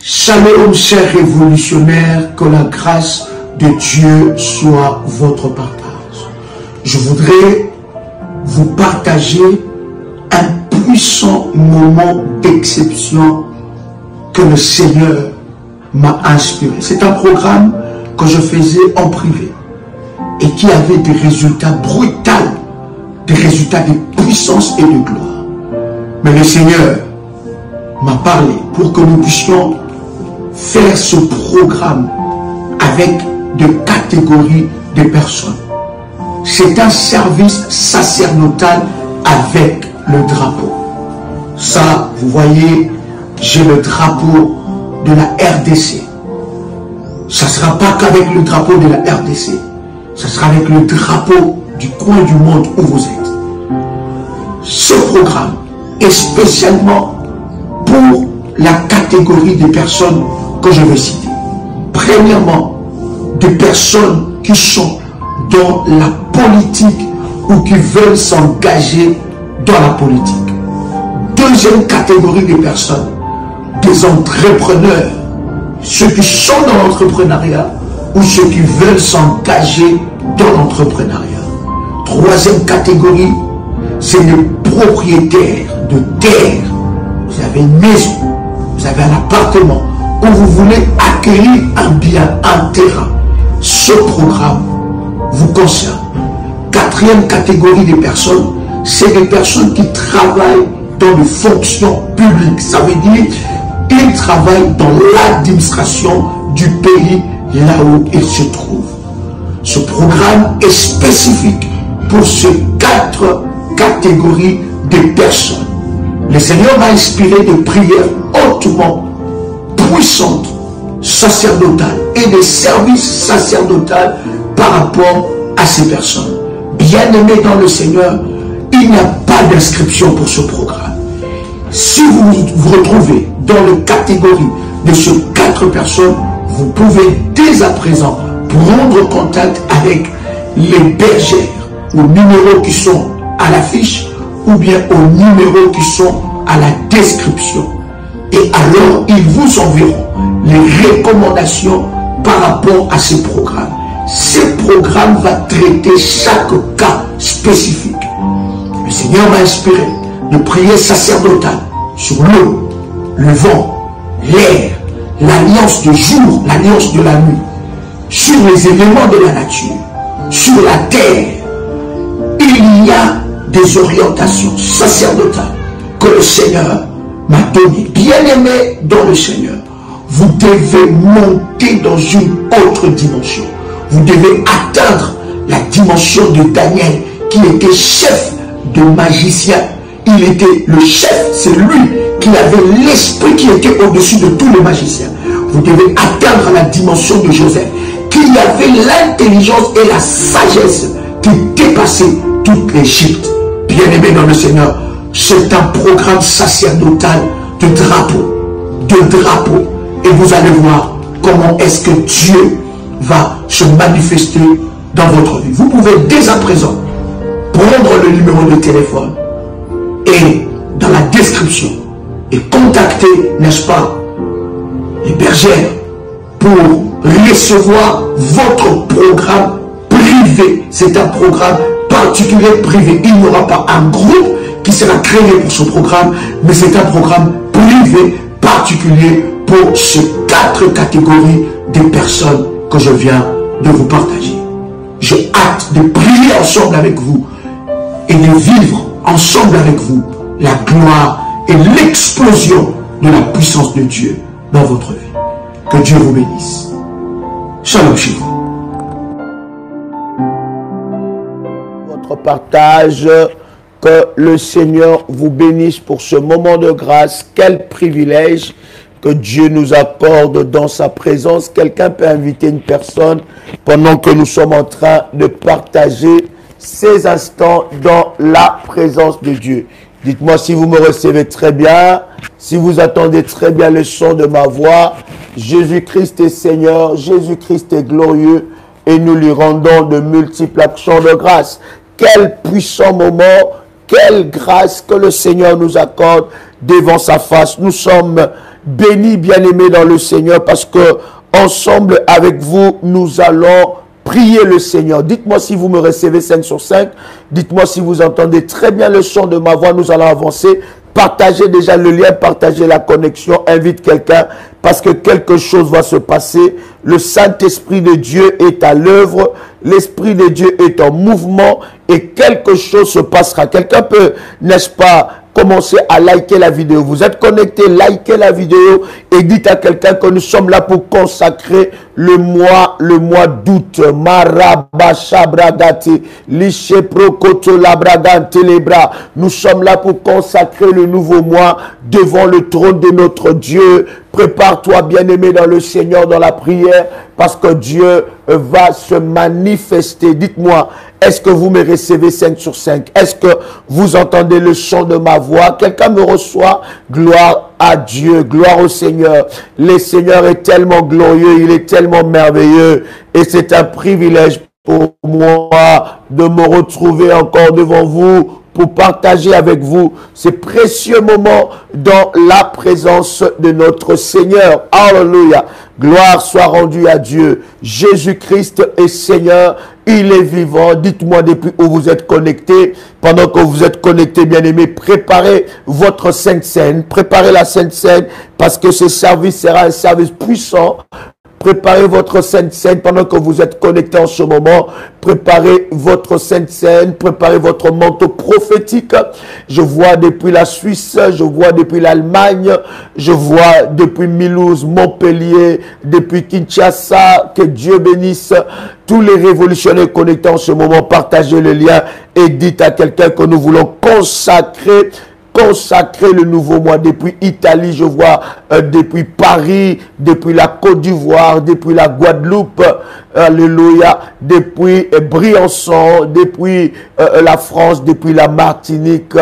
Shalom, chers révolutionnaires, que la grâce de Dieu soit votre partage. Je voudrais vous partager un puissant moment d'exception que le Seigneur m'a inspiré. C'est un programme que je faisais en privé et qui avait des résultats brutaux, des résultats de puissance et de gloire. Mais le Seigneur m'a parlé pour que nous puissions faire ce programme avec de catégories de personnes. C'est un service sacerdotal avec le drapeau. Ça, vous voyez, j'ai le drapeau de la RDC. Ça ne sera pas qu'avec le drapeau de la RDC. Ça sera avec le drapeau du coin du monde où vous êtes. Ce programme est spécialement pour la catégorie des personnes que je vais citer. Premièrement, des personnes qui sont dans la politique ou qui veulent s'engager dans la politique. Deuxième catégorie de personnes, des entrepreneurs, ceux qui sont dans l'entrepreneuriat ou ceux qui veulent s'engager dans l'entrepreneuriat. Troisième catégorie, c'est les propriétaires de terre. Vous avez une maison, vous avez un appartement où vous voulez acquérir un bien, un terrain. Ce programme vous concerne. Quatrième catégorie de personnes, c'est des personnes qui travaillent dans des fonctions publiques. Ça veut dire qu'ils travaillent dans l'administration du pays là où ils se trouvent. Ce programme est spécifique pour ces 4 catégories de personnes. Le Seigneur m'a inspiré de prières hautement puissantes, sacerdotales et de services sacerdotaux par rapport à ces personnes. Bien-aimés dans le Seigneur, il n'y a pas d'inscription pour ce programme. Si vous vous retrouvez dans la catégorie de ces 4 personnes, vous pouvez dès à présent prendre contact avec les bergères aux numéros qui sont à l'affiche ou bien aux numéros qui sont à la description. Et alors, ils vous enverront les recommandations par rapport à ces programmes. Ce programme va traiter chaque cas spécifique. Le Seigneur m'a inspiré de prier sacerdotal sur l'eau, le vent, l'air, l'alliance du jour, l'alliance de la nuit, sur les éléments de la nature, sur la terre. Il y a des orientations sacerdotales que le Seigneur m'a données. Bien-aimés dans le Seigneur, vous devez monter dans une autre dimension. Vous devez atteindre la dimension de Daniel, qui était chef de magicien. Il était le chef, c'est lui qui avait l'esprit qui était au-dessus de tous les magiciens. Vous devez atteindre la dimension de Joseph, qui avait l'intelligence et la sagesse qui dépassait toute l'Égypte. Bien-aimés dans le Seigneur, c'est un programme sacerdotal de drapeau. Et vous allez voir comment est-ce que Dieu va se manifester dans votre vie. Vous pouvez dès à présent prendre le numéro de téléphone et dans la description et contacter, n'est-ce pas, les bergères pour recevoir votre programme privé. C'est un programme particulier privé. Il n'y aura pas un groupe qui sera créé pour ce programme, mais c'est un programme privé particulier pour ces 4 catégories de personnes que je viens de vous partager. J'ai hâte de prier ensemble avec vous et de vivre ensemble avec vous la gloire et l'explosion de la puissance de Dieu dans votre vie. Que Dieu vous bénisse. Shalom chez vous. Votre partage, que le Seigneur vous bénisse pour ce moment de grâce. Quel privilège que Dieu nous accorde dans sa présence. Quelqu'un peut inviter une personne pendant que nous sommes en train de partager ces instants dans la présence de Dieu. Dites-moi si vous me recevez très bien, si vous attendez très bien le son de ma voix. Jésus-Christ est Seigneur, Jésus-Christ est glorieux et nous lui rendons de multiples actions de grâce. Quel puissant moment, quelle grâce que le Seigneur nous accorde devant sa face. Nous sommes bénis, bien-aimés dans le Seigneur, parce que ensemble avec vous, nous allons prier le Seigneur. Dites-moi si vous me recevez 5 sur 5. Dites-moi si vous entendez très bien le son de ma voix. Nous allons avancer. Partagez déjà le lien, partagez la connexion, invite quelqu'un parce que quelque chose va se passer. Le Saint-Esprit de Dieu est à l'œuvre, l'Esprit de Dieu est en mouvement et quelque chose se passera. Quelqu'un peut, n'est-ce pas, commencer à liker la vidéo. Vous êtes connecté, likez la vidéo et dites à quelqu'un que nous sommes là pour consacrer le mois d'août. Marabashabragati, Licheprokoto Labragante Lebra. Nous sommes là pour consacrer le nouveau mois devant le trône de notre Dieu. Prépare-toi, bien-aimé dans le Seigneur, dans la prière, parce que Dieu va se manifester. Dites-moi, est-ce que vous me recevez 5 sur 5? Est-ce que vous entendez le son de ma voix? Quelqu'un me reçoit? Gloire à Dieu, gloire au Seigneur. Le Seigneur est tellement glorieux, il est tellement merveilleux. Et c'est un privilège pour moi de me retrouver encore devant vous pour partager avec vous ces précieux moments dans la présence de notre Seigneur. Alléluia. Gloire soit rendue à Dieu. Jésus-Christ est Seigneur. Il est vivant. Dites-moi depuis où vous êtes connectés. Pendant que vous êtes connectés, bien-aimés, préparez votre Sainte Seine. Préparez la Sainte Seine parce que ce service sera un service puissant. Préparez votre Sainte Seine pendant que vous êtes connectés en ce moment. Préparez votre Sainte Seine, préparez votre manteau prophétique. Je vois depuis la Suisse, je vois depuis l'Allemagne, je vois depuis Mulhouse, Montpellier, depuis Kinshasa. Que Dieu bénisse tous les révolutionnaires connectés en ce moment. Partagez le lien et dites à quelqu'un que nous voulons consacrer le nouveau mois depuis Italie, je vois depuis Paris, depuis la Côte d'Ivoire, depuis la Guadeloupe, alléluia, depuis Briançon, depuis la France, depuis la Martinique,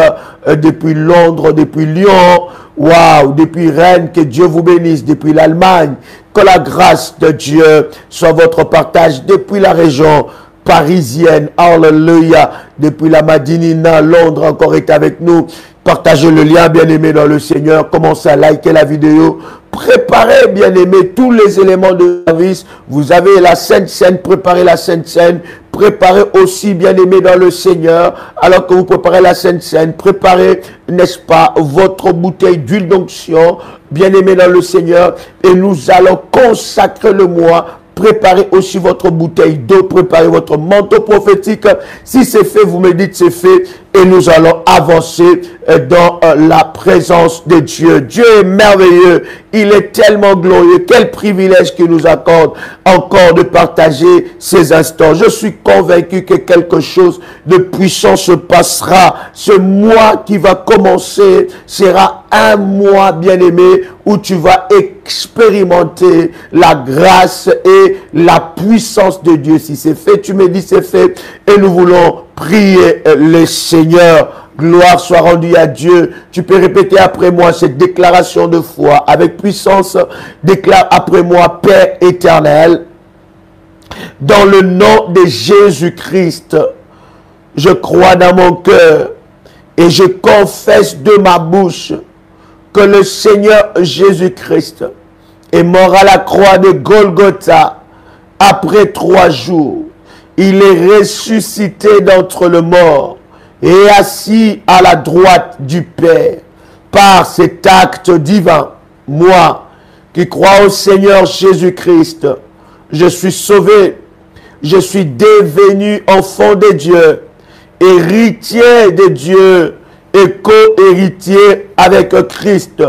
depuis Londres, depuis Lyon, waouh, depuis Rennes, que Dieu vous bénisse, depuis l'Allemagne, que la grâce de Dieu soit votre partage depuis la région parisienne, alléluia, depuis la Madinina, Londres encore est avec nous. Partagez le lien, bien-aimé dans le Seigneur. Commencez à liker la vidéo. Préparez, bien-aimé, tous les éléments de service. Vous avez la Sainte Seine, préparez la Sainte Seine. Préparez aussi, bien-aimé dans le Seigneur, alors que vous préparez la Sainte Seine, préparez, n'est-ce pas, votre bouteille d'huile d'onction, bien-aimé dans le Seigneur. Et nous allons consacrer le mois. Préparez aussi votre bouteille d'eau, préparez votre manteau prophétique. Si c'est fait, vous me dites c'est fait et nous allons avancer dans la présence de Dieu. Dieu est merveilleux, il est tellement glorieux. Quel privilège qu'il nous accorde encore de partager ces instants. Je suis convaincu que quelque chose de puissant se passera. Ce mois qui va commencer sera un mois, bien-aimé, où tu vas expérimenter la grâce et la puissance de Dieu. Si c'est fait, tu me dis c'est fait. Et nous voulons prier le Seigneur. Gloire soit rendue à Dieu. Tu peux répéter après moi cette déclaration de foi avec puissance. Déclare après moi, Père éternel, dans le nom de Jésus-Christ, je crois dans mon cœur et je confesse de ma bouche que le Seigneur Jésus-Christ est mort à la croix de Golgotha après 3 jours. Il est ressuscité d'entre les morts et assis à la droite du Père. Par cet acte divin, moi qui crois au Seigneur Jésus-Christ, je suis sauvé, je suis devenu enfant de Dieu, héritier de Dieu et co-héritier avec Christ.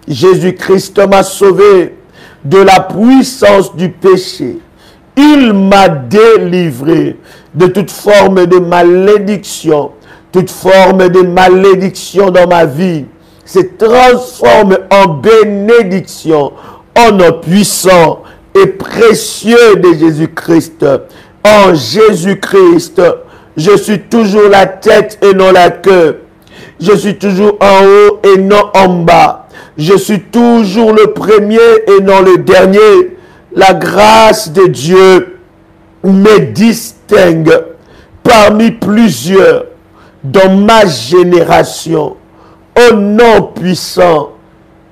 Jésus-Christ m'a sauvé de la puissance du péché. Il m'a délivré de toute forme de malédiction. Toute forme de malédiction dans ma vie se transforme en bénédiction, en nom puissant et précieux de Jésus-Christ. En Jésus-Christ, je suis toujours la tête et non la queue. Je suis toujours en haut et non en bas. Je suis toujours le premier et non le dernier. La grâce de Dieu me distingue parmi plusieurs dans ma génération. Au nom puissant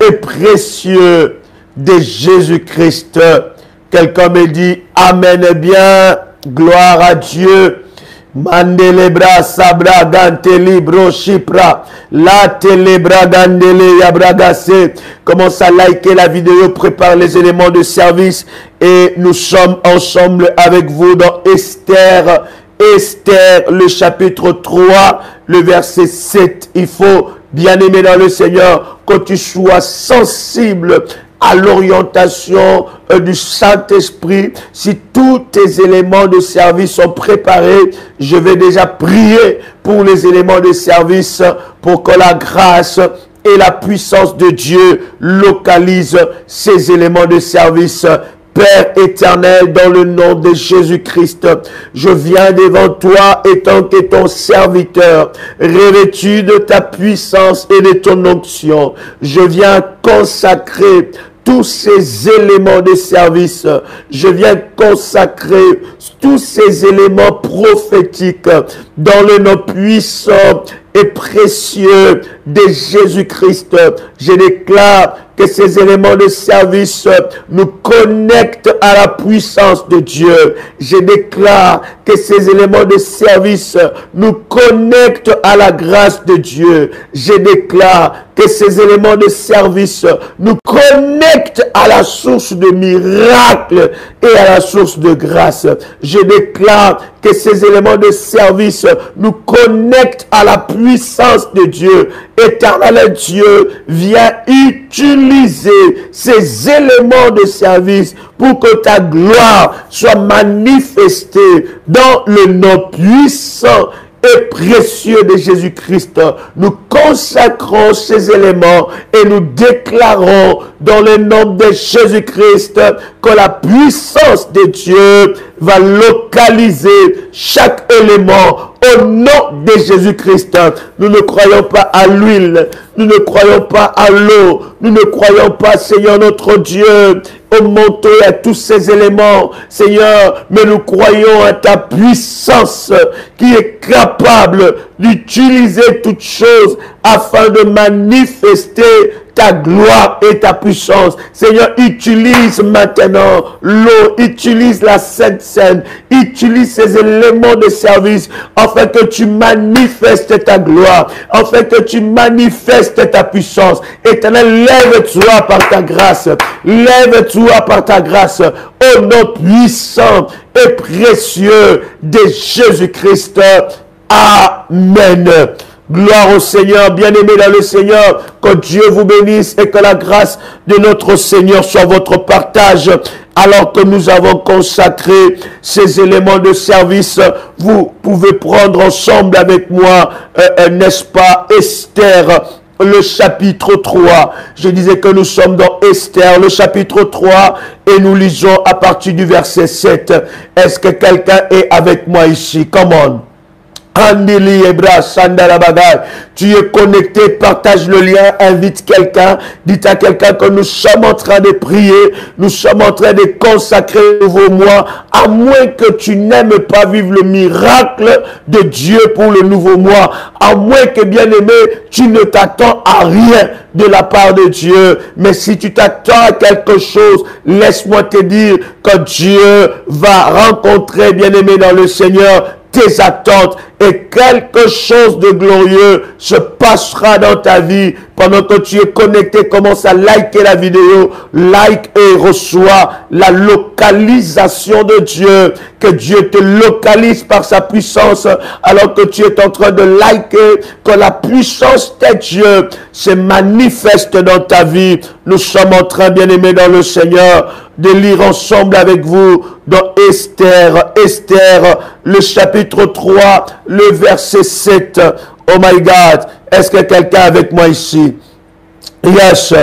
et précieux de Jésus-Christ. Quelqu'un me dit Amen et bien, gloire à Dieu. Mandelebra sabra ganteli bro shipra la telebra gandele yabragase. Commence à liker la vidéo, prépare les éléments de service et nous sommes ensemble avec vous dans Esther, le chapitre 3, le verset 7. Il faut, bien aimé dans le Seigneur, que tu sois sensible à l'orientation du Saint-Esprit. Si tous tes éléments de service sont préparés, je vais déjà prier pour les éléments de service pour que la grâce et la puissance de Dieu localisent ces éléments de service. Père éternel, dans le nom de Jésus-Christ, je viens devant toi étant que ton serviteur, revêtu de ta puissance et de ton onction. Je viens consacrer tous ces éléments de service. Je viens consacrer tous ces éléments prophétiques dans le nom puissant et précieux de Jésus-Christ. Je déclare que ces éléments de service nous connectent à la puissance de Dieu. Je déclare que ces éléments de service nous connectent à la grâce de Dieu. Je déclare que ces éléments de service nous connectent à la source de miracles et à la source de grâce. Je déclare que ces éléments de service nous connectent à la puissance de Dieu. Éternel Dieu, viens utiliser ces éléments de service pour que ta gloire soit manifestée dans le nom puissant et précieux de Jésus-Christ. Nous consacrons ces éléments et nous déclarons dans le nom de Jésus-Christ que la puissance de Dieu va localiser chaque élément au nom de Jésus-Christ. Nous ne croyons pas à l'huile, nous ne croyons pas à l'eau, nous ne croyons pas, Seigneur notre Dieu, au manteau et à tous ces éléments, Seigneur, mais nous croyons à ta puissance qui est capable d'utiliser toutes choses afin de manifester ta gloire et ta puissance. Seigneur, utilise maintenant l'eau, utilise la Sainte Seine, utilise ces éléments de service afin que tu manifestes ta gloire, afin que tu manifestes ta puissance. Éternel, lève-toi par ta grâce, lève-toi par ta grâce, au nom puissant et précieux de Jésus-Christ. Amen. Gloire au Seigneur, bien-aimés dans le Seigneur, que Dieu vous bénisse et que la grâce de notre Seigneur soit votre partage. Alors que nous avons consacré ces éléments de service, vous pouvez prendre ensemble avec moi, n'est-ce pas, Esther, le chapitre 3. Je disais que nous sommes dans Esther, le chapitre 3, et nous lisons à partir du verset 7. Est-ce que quelqu'un est avec moi ici? Come on. Tu es connecté, partage le lien, invite quelqu'un, dites à quelqu'un que nous sommes en train de prier, nous sommes en train de consacrer le nouveau mois, à moins que tu n'aimes pas vivre le miracle de Dieu pour le nouveau mois, à moins que, bien aimé, tu ne t'attends à rien de la part de Dieu, mais si tu t'attends à quelque chose, laisse-moi te dire que Dieu va rencontrer, bien aimé dans le Seigneur, tes attentes et quelque chose de glorieux se passera dans ta vie pendant que tu es connecté. Commence à liker la vidéo, like et reçois la localisation de Dieu, que Dieu te localise par sa puissance alors que tu es en train de liker, que la puissance de Dieu se manifeste dans ta vie. Nous sommes en train, bien aimés dans le Seigneur, de lire ensemble avec vous dans Esther, le chapitre 3, le verset 7. Oh my God, est-ce que quelqu'un est avec moi ici? Yes.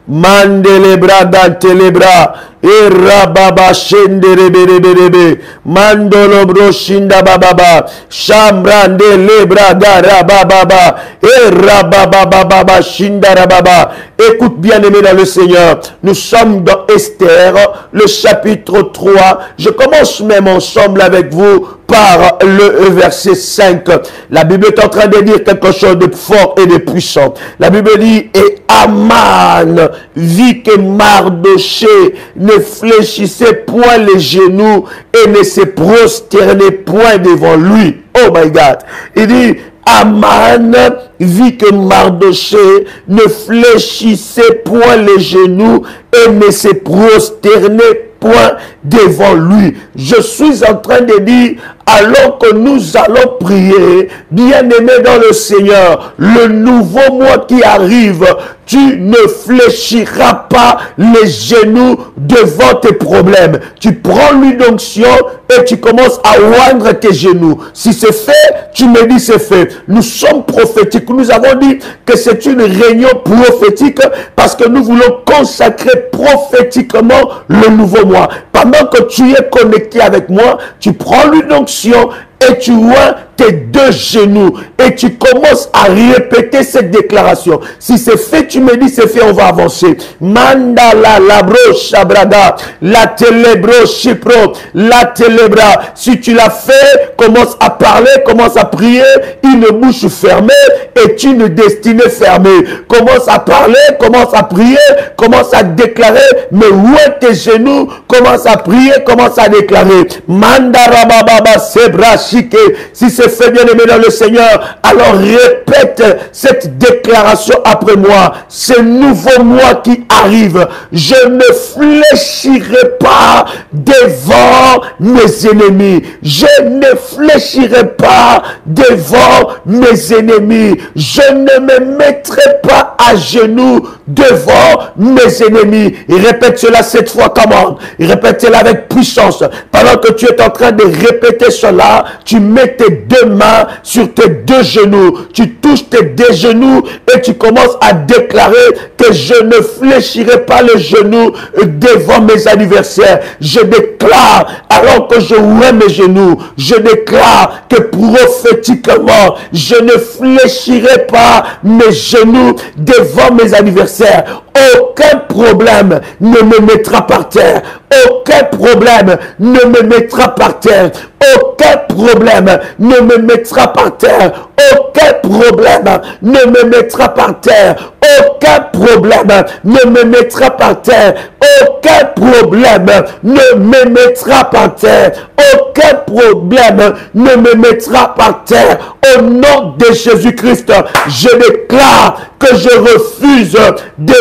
Mandelebra dantelebra et rababa shendereberebe, mandolo broshinda bababa, chambrande lebra garababa, et rababa shinda rababa. Écoute bien aimé dans le Seigneur, nous sommes dans Esther, le chapitre 3. Je commence même ensemble avec vous par le verset 5. La Bible est en train de dire quelque chose de fort et de puissant. La Bible dit, et Aman vit que Mardoché ne fléchissait point les genoux et ne se prosternait point devant lui. Oh my God. Il dit, Aman vit que Mardoché ne fléchissait point les genoux et ne se prosternait point devant lui. Je suis en train de dire, alors que nous allons prier, bien-aimé dans le Seigneur, le nouveau mois qui arrive, tu ne fléchiras pas les genoux devant tes problèmes. Tu prends l'huile d'onction et tu commences à oindre tes genoux. Si c'est fait, tu me dis c'est fait. Nous sommes prophétiques. Nous avons dit que c'est une réunion prophétique parce que nous voulons consacrer prophétiquement le nouveau mois. Pendant que tu es connecté avec moi, tu prends l'huile d'onction et tu oins tes deux genoux et tu commences à répéter cette déclaration. Si c'est fait, tu me dis c'est fait, on va avancer. Mandala labro shabrada, la telebro shipro, la telebra. Si tu l'as fait, commence à parler, commence à prier, une bouche fermée et une destinée fermée. Commence à parler, commence à prier, commence à déclarer, mais où est tes genoux? Commence à prier, commence à déclarer. Mandara bababa sebra shike. Si c'est fait, bien aimé dans le Seigneur, alors répète cette déclaration après moi. Ce nouveau mois qui arrive, je ne fléchirai pas devant mes ennemis. Je ne fléchirai pas devant mes ennemis. Je ne me mettrai pas à genoux devant mes ennemis. Et répète cela 7 fois, commande. Répète cela avec puissance. Pendant que tu es en train de répéter cela, tu mets tes deux mains sur tes deux genoux. Tu touches tes deux genoux et tu commences à déclarer que je ne fléchirai pas les genoux devant mes adversaires. Je déclare, alors que je ouvre mes genoux, je déclare que prophétiquement, je ne fléchirai pas mes genoux devant mes adversaires. Aucun problème ne me mettra par terre. Aucun problème ne me mettra par terre. Aucun problème ne me mettra par terre. Aucun problème ne me mettra par terre. Aucun problème ne me mettra par terre. Aucun problème ne me mettra par terre. Aucun problème ne me mettra par terre. Au nom de Jésus-Christ, je déclare que je refuse de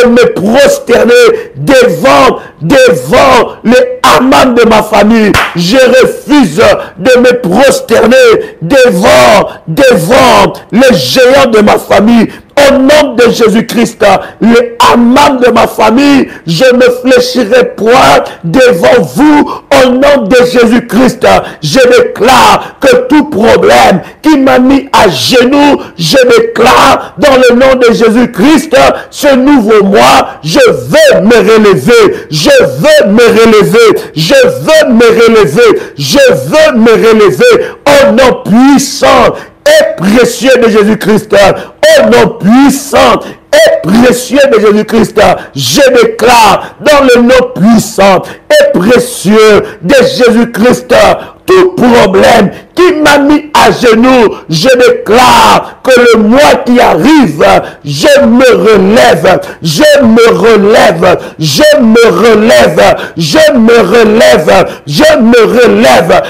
me prosterner devant les Aman de ma famille. Je refuse de me prosterner devant les géants de ma famille. Au nom de Jésus-Christ, les Aman de ma famille, je ne fléchirai point devant vous. Au nom de Jésus-Christ, je déclare que tout problème qui m'a mis à genoux, je déclare dans le nom de Jésus-Christ, ce nouveau mois, je veux me relever, je veux me relever, je veux me relever, je veux me relever au nom puissant et précieux de Jésus-Christ. Au nom puissant et précieux de Jésus-Christ, je déclare dans le nom puissant et précieux de Jésus-Christ, tout problème qui m'a mis à genoux, je déclare que le mois qui arrive, je me relève, je me relève, je me relève, je me relève, je me relève,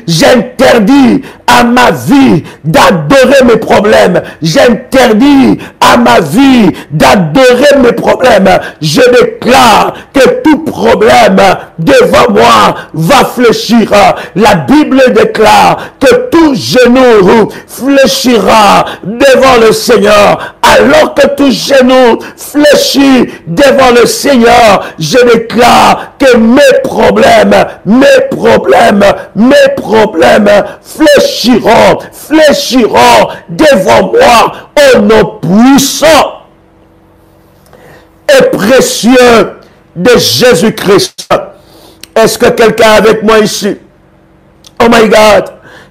j'interdis à ma vie d'adorer mes problèmes. J'interdis à ma vie d'adorer mes problèmes. Je déclare que tout problème devant moi va fléchir. La Bible déclare que tout genou fléchira devant le Seigneur. Alors que tout genou fléchit devant le Seigneur, je déclare que mes problèmes fléchiront devant moi au nom puissant et précieux de Jésus-Christ. Est-ce que quelqu'un est avec moi ici? Oh my God!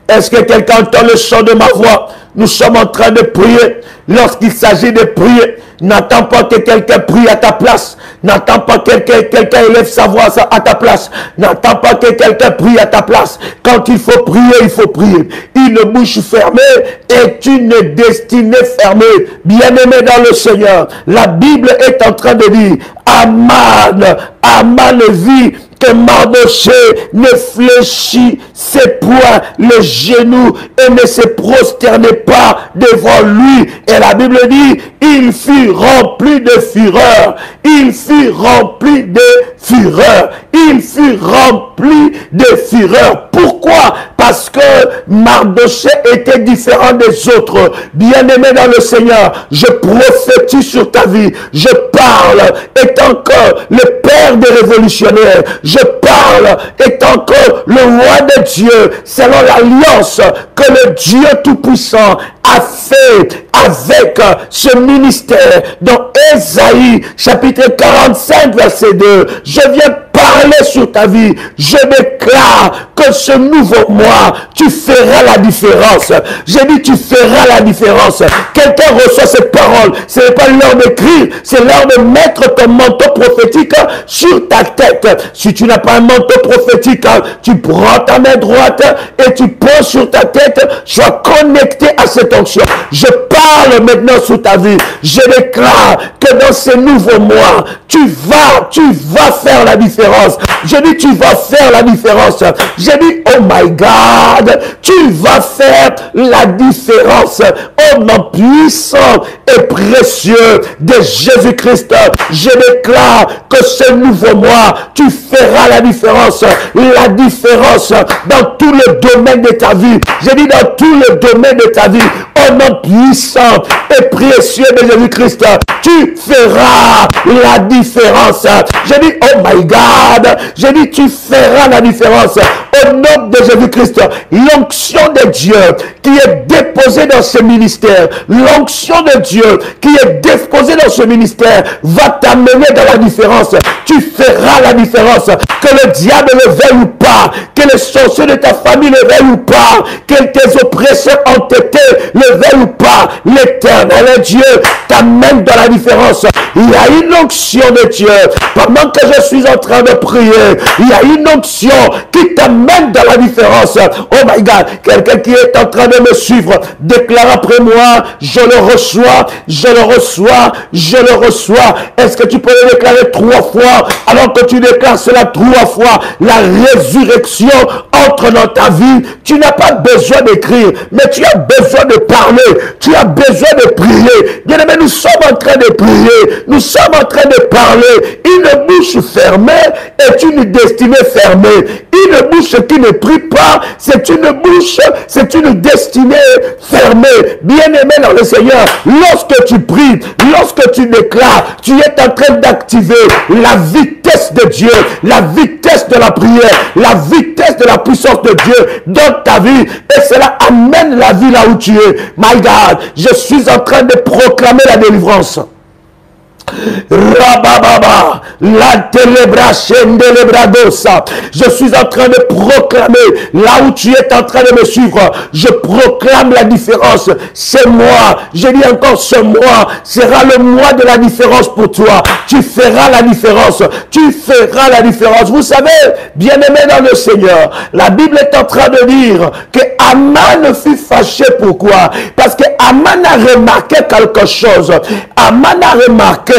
Est-ce que quelqu'un entend le son de ma voix? Nous sommes en train de prier. Lorsqu'il s'agit de prier, n'attends pas que quelqu'un prie à ta place. N'attends pas que quelqu'un élève sa voix à ta place. N'attends pas que quelqu'un prie à ta place. Quand il faut prier, il faut prier. Une bouche fermée est une destinée fermée. Bien-aimé dans le Seigneur, la Bible est en train de dire, Aman vit que Mardochée ne fléchissait point le genou et ne se prosternait pas devant lui. Et la Bible dit, il fut rempli de fureur. Il fut rempli de fureur. Il fut rempli de fureur. Pourquoi? Parce que Mardochée était différent des autres. Bien-aimé dans le Seigneur, je prophétise sur ta vie. Je parle étant que le père des révolutionnaires. Je parle étant que le roi de Dieu, selon l'alliance que le Dieu Tout-Puissant a fait avec ce ministère. Dans Ésaïe, chapitre 45, verset 2, je viens parler sur ta vie. Je déclare que ce nouveau mois, tu feras la différence. J'ai dit, tu feras la différence. Quelqu'un reçoit cette parole. Ce n'est pas l'heure d'écrire, c'est l'heure de mettre ton manteau prophétique sur ta tête. Si tu n'as pas un manteau prophétique, tu prends ta main droite et tu poses sur ta tête. Sois connecté à cette onction. Je parle maintenant sur ta vie. Je déclare que dans ce nouveau mois, tu vas faire la différence. Je dis, tu vas faire la différence. Je dis, oh my God, tu vas faire la différence. Oh mon puissant et précieux de Jésus-Christ, je déclare que ce nouveau mois, tu feras la différence. La différence dans tout le domaine de ta vie. Je dis, dans tout le domaine de ta vie. Oh mon puissant et précieux de Jésus-Christ, tu feras la différence. Je dis, oh my God, je dis, tu feras la différence. Au nom de Jésus-Christ, l'onction de Dieu qui est déposée dans ce ministère, l'onction de Dieu qui est déposée dans ce ministère va t'amener dans la différence. Tu feras la différence. Que le diable le veuille ou pas, que les sorciers de ta famille le veuillent ou pas, que tes oppresseurs entêtés le veuillent ou pas, l'Éternel Dieu t'amène dans la différence. Il y a une onction de Dieu. Pendant que je suis en train de prier, il y a une onction qui t'amène dans la différence. Oh my God, quelqu'un qui est en train de me suivre, déclare après moi, je le reçois, je le reçois, je le reçois. Est-ce que tu peux le déclarer 3 fois? Alors que tu déclares cela 3 fois, la résurrection entre dans ta vie. Tu n'as pas besoin d'écrire, mais tu as besoin de parler. Tu as besoin de prier. Bien aimé, nous sommes en train de prier. Nous sommes en train de parler. Une bouche fermée est une destinée fermée. Une bouche qui ne prie pas, c'est une bouche, c'est une destinée fermée. Bien-aimé dans le Seigneur, lorsque tu pries, lorsque tu déclares, tu es en train d'activer la vitesse de Dieu, la vitesse de la prière, la vitesse de la puissance de Dieu dans ta vie. Et cela amène la vie là où tu es. My God, je suis en train de proclamer la délivrance. Rabababa, la télébrachène de l'ébradosa. Je suis en train de proclamer, là où tu es en train de me suivre, je proclame la différence. Ce mois, je dis encore, ce mois sera le mois de la différence pour toi. Tu feras la différence. Tu feras la différence. Vous savez, bien-aimé dans le Seigneur, la Bible est en train de dire que Aman fut fâché. Pourquoi? Parce que Aman a remarqué quelque chose. Aman a remarqué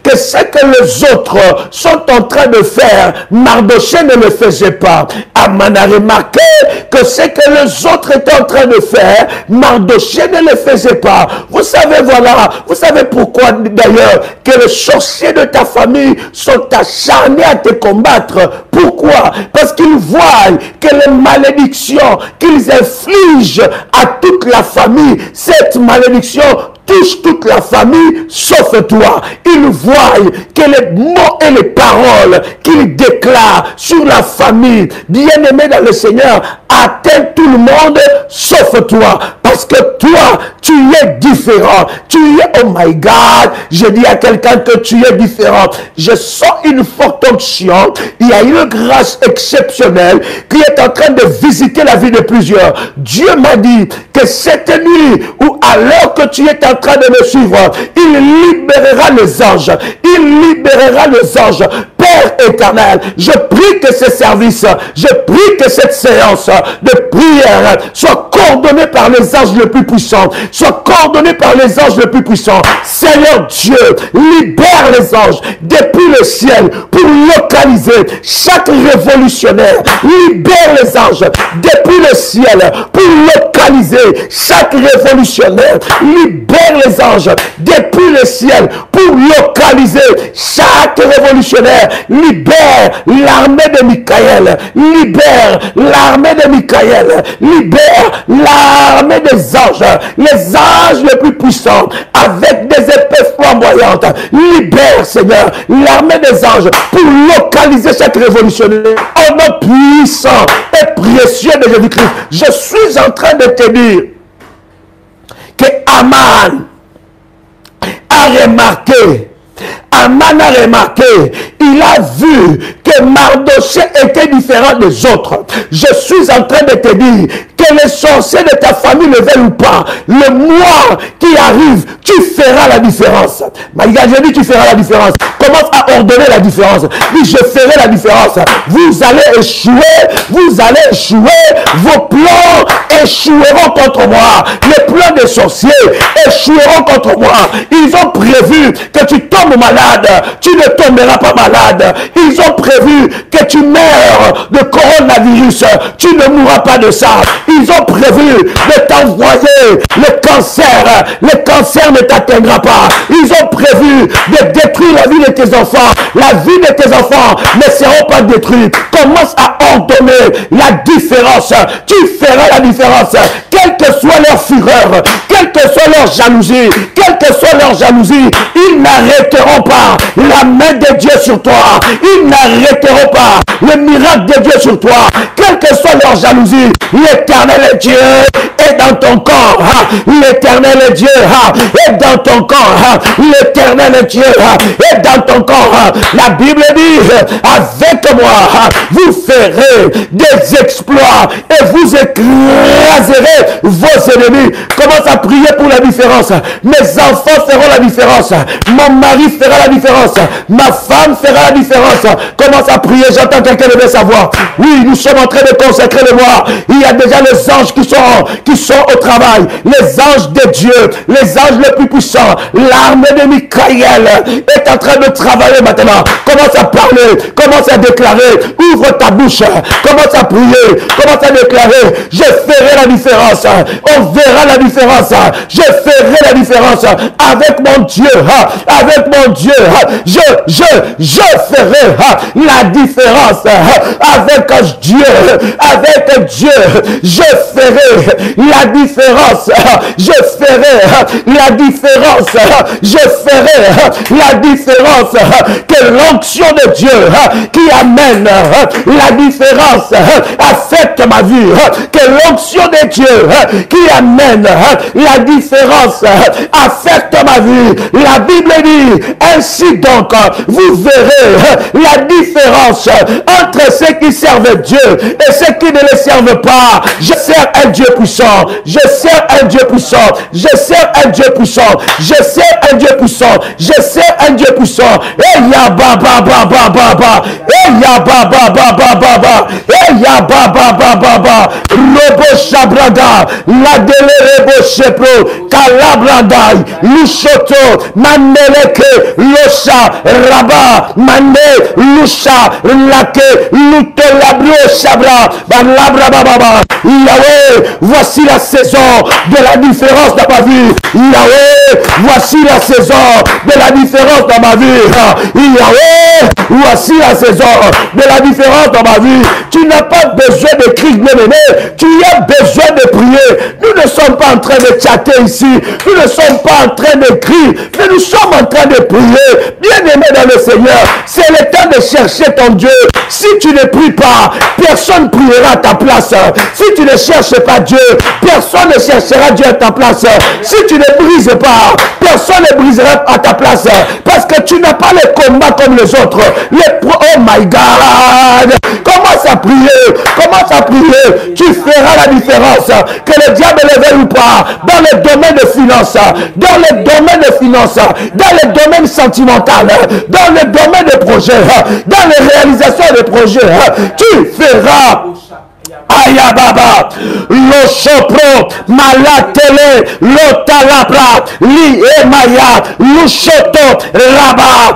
que ce que les autres sont en train de faire, Mardochée ne le faisait pas. Aman a remarqué que ce que les autres étaient en train de faire, Mardochée ne le faisait pas. Vous savez, voilà, vous savez pourquoi d'ailleurs que les sorciers de ta famille sont acharnés à te combattre. Pourquoi? Parce qu'ils voient que les malédictions qu'ils infligent à toute la famille, cette malédiction touche toute la famille sauf toi. Ils voient que les mots et les paroles qu'ils déclarent sur la famille, bien-aimés dans le Seigneur, atteignent tout le monde sauf toi. Parce que toi, tu es différent. Tu es, oh my God, je dis à quelqu'un que tu es différent. Je sens une forte onction. Il y a une grâce exceptionnelle qui est en train de visiter la vie de plusieurs. Dieu m'a dit que cette nuit, ou alors que tu es en train de me suivre, il libérera les anges. Il libérera les anges. Père éternel, je prie que ce service, je prie que cette séance de prière soit coordonnée par les anges les plus puissants, soit coordonnée par les anges les plus puissants. Seigneur Dieu, libère les anges depuis le ciel pour localiser chaque révolutionnaire. Libère les anges depuis le ciel pour localiser chaque révolutionnaire. Libère les anges depuis le ciel pour localiser chaque révolutionnaire. Libère l'armée de Michael. Libère l'armée de Michael. Libère l'armée des anges. Les anges les plus puissants avec des épées flamboyantes. Libère, Seigneur, l'armée des anges pour localiser chaque révolutionnaire. Au nom puissant et précieux de Jésus-Christ, je suis en train de te dire que Aman a remarqué, il a vu que Mardoché était différent des autres. Je suis en train de te dire que les sorciers de ta famille le veulent ou pas, le mois qui arrive, tu feras la différence. Maïga, je dis tu feras la différence. Commence à ordonner la différence. Oui, je ferai la différence. Vous allez échouer, vos plans échoueront contre moi. Les plans des sorciers échoueront contre moi. Ils ont prévu que tu tombes malade, tu ne tomberas pas malade. Ils ont prévu que tu meurs de coronavirus, tu ne mourras pas de ça. Ils ont prévu de t'envoyer le cancer ne t'atteindra pas. Ils ont prévu de détruire la vie de tes enfants. La vie de tes enfants ne sera pas détruite. Commence à ordonner la différence. Tu feras la différence. Quelle que soit leur fureur, quelle que soit leur jalousie, ils n'arrêteront pas la main de Dieu sur toi. Ils n'arrêteront pas le miracle de Dieu sur toi. Quelle que soit leur jalousie, l'éternel Dieu est dans ton corps. L'éternel Dieu est dans ton corps. L'éternel Dieu est dans ton corps. La Bible dit, avec moi, vous ferez des exploits et vous écraserez vos ennemis. Commence à prier pour la différence. Mes enfants feront la différence. Mon mari fera la différence. Ma femme fera la différence. Commence à prier. J'entends quelqu'un devait savoir. Oui, nous sommes en train de consacrer le mois. Il y a déjà les anges qui sont au travail. Les anges de Dieu. Les anges les plus puissants. L'armée de Michael est en train de travailler maintenant. Commence à parler. Commence à déclarer. Ouvre ta bouche. Commence à prier. Commence à déclarer. Je ferai la différence. On verra la différence. Je ferai la différence avec mon Dieu. Avec mon Dieu. Je ferai la différence avec Dieu. Avec Dieu. Je ferai la différence. Je ferai la différence. Je ferai la différence. Que l'onction de Dieu qui amène la différence affecte ma vie. Que l'onction de Dieu qui amène la différence affecte ma vie. La Bible dit, ainsi donc, vous verrez la différence entre ceux qui servent Dieu et ceux qui ne le servent pas. Je sers un Dieu puissant. Je sers un Dieu puissant. Je sers un Dieu puissant. Je sers un Dieu puissant. Je sers un Dieu puissant. Et ya ba ba ba ba ba ba. Et ya ba ba ba ba ba ba. Et ya ba ba ba ba ba. Robo shabrada. La delerebo shepro. Kalabrandai. Lushoto. Maneleke. Losha. Raba. Mane. Lusha. Lake. Luto labro shabra. Balabra baba. Yahweh, voici la saison de la différence dans ma vie. Yahweh, voici la saison de la différence dans ma vie. Yahweh, voici la saison de la différence dans ma vie. Tu n'as pas besoin de crier, bien-aimé. Tu as besoin de prier. Nous ne sommes pas en train de chatter ici. Nous ne sommes pas en train de écrit, mais nous sommes en train de prier. Bien-aimé dans le Seigneur, c'est le temps de chercher ton Dieu. Si tu ne pries pas, personne ne priera à ta place. Si tu ne cherches pas Dieu, personne ne cherchera Dieu à ta place. Si tu ne brises pas, personne ne brisera à ta place. Parce que tu n'as pas le combat comme les autres. Oh my God! Commence à prier. Commence à prier. Tu feras la différence. Que le diable le veuille ou pas. Dans le domaine de finances. Dans le domaine de finances. Dans le domaine sentimental. Dans le domaine de projets. Dans les réalisations de projets. Tu feras. Ayababa, lo sopro, malatele, lo talabra, li emaya, lo soto, raba,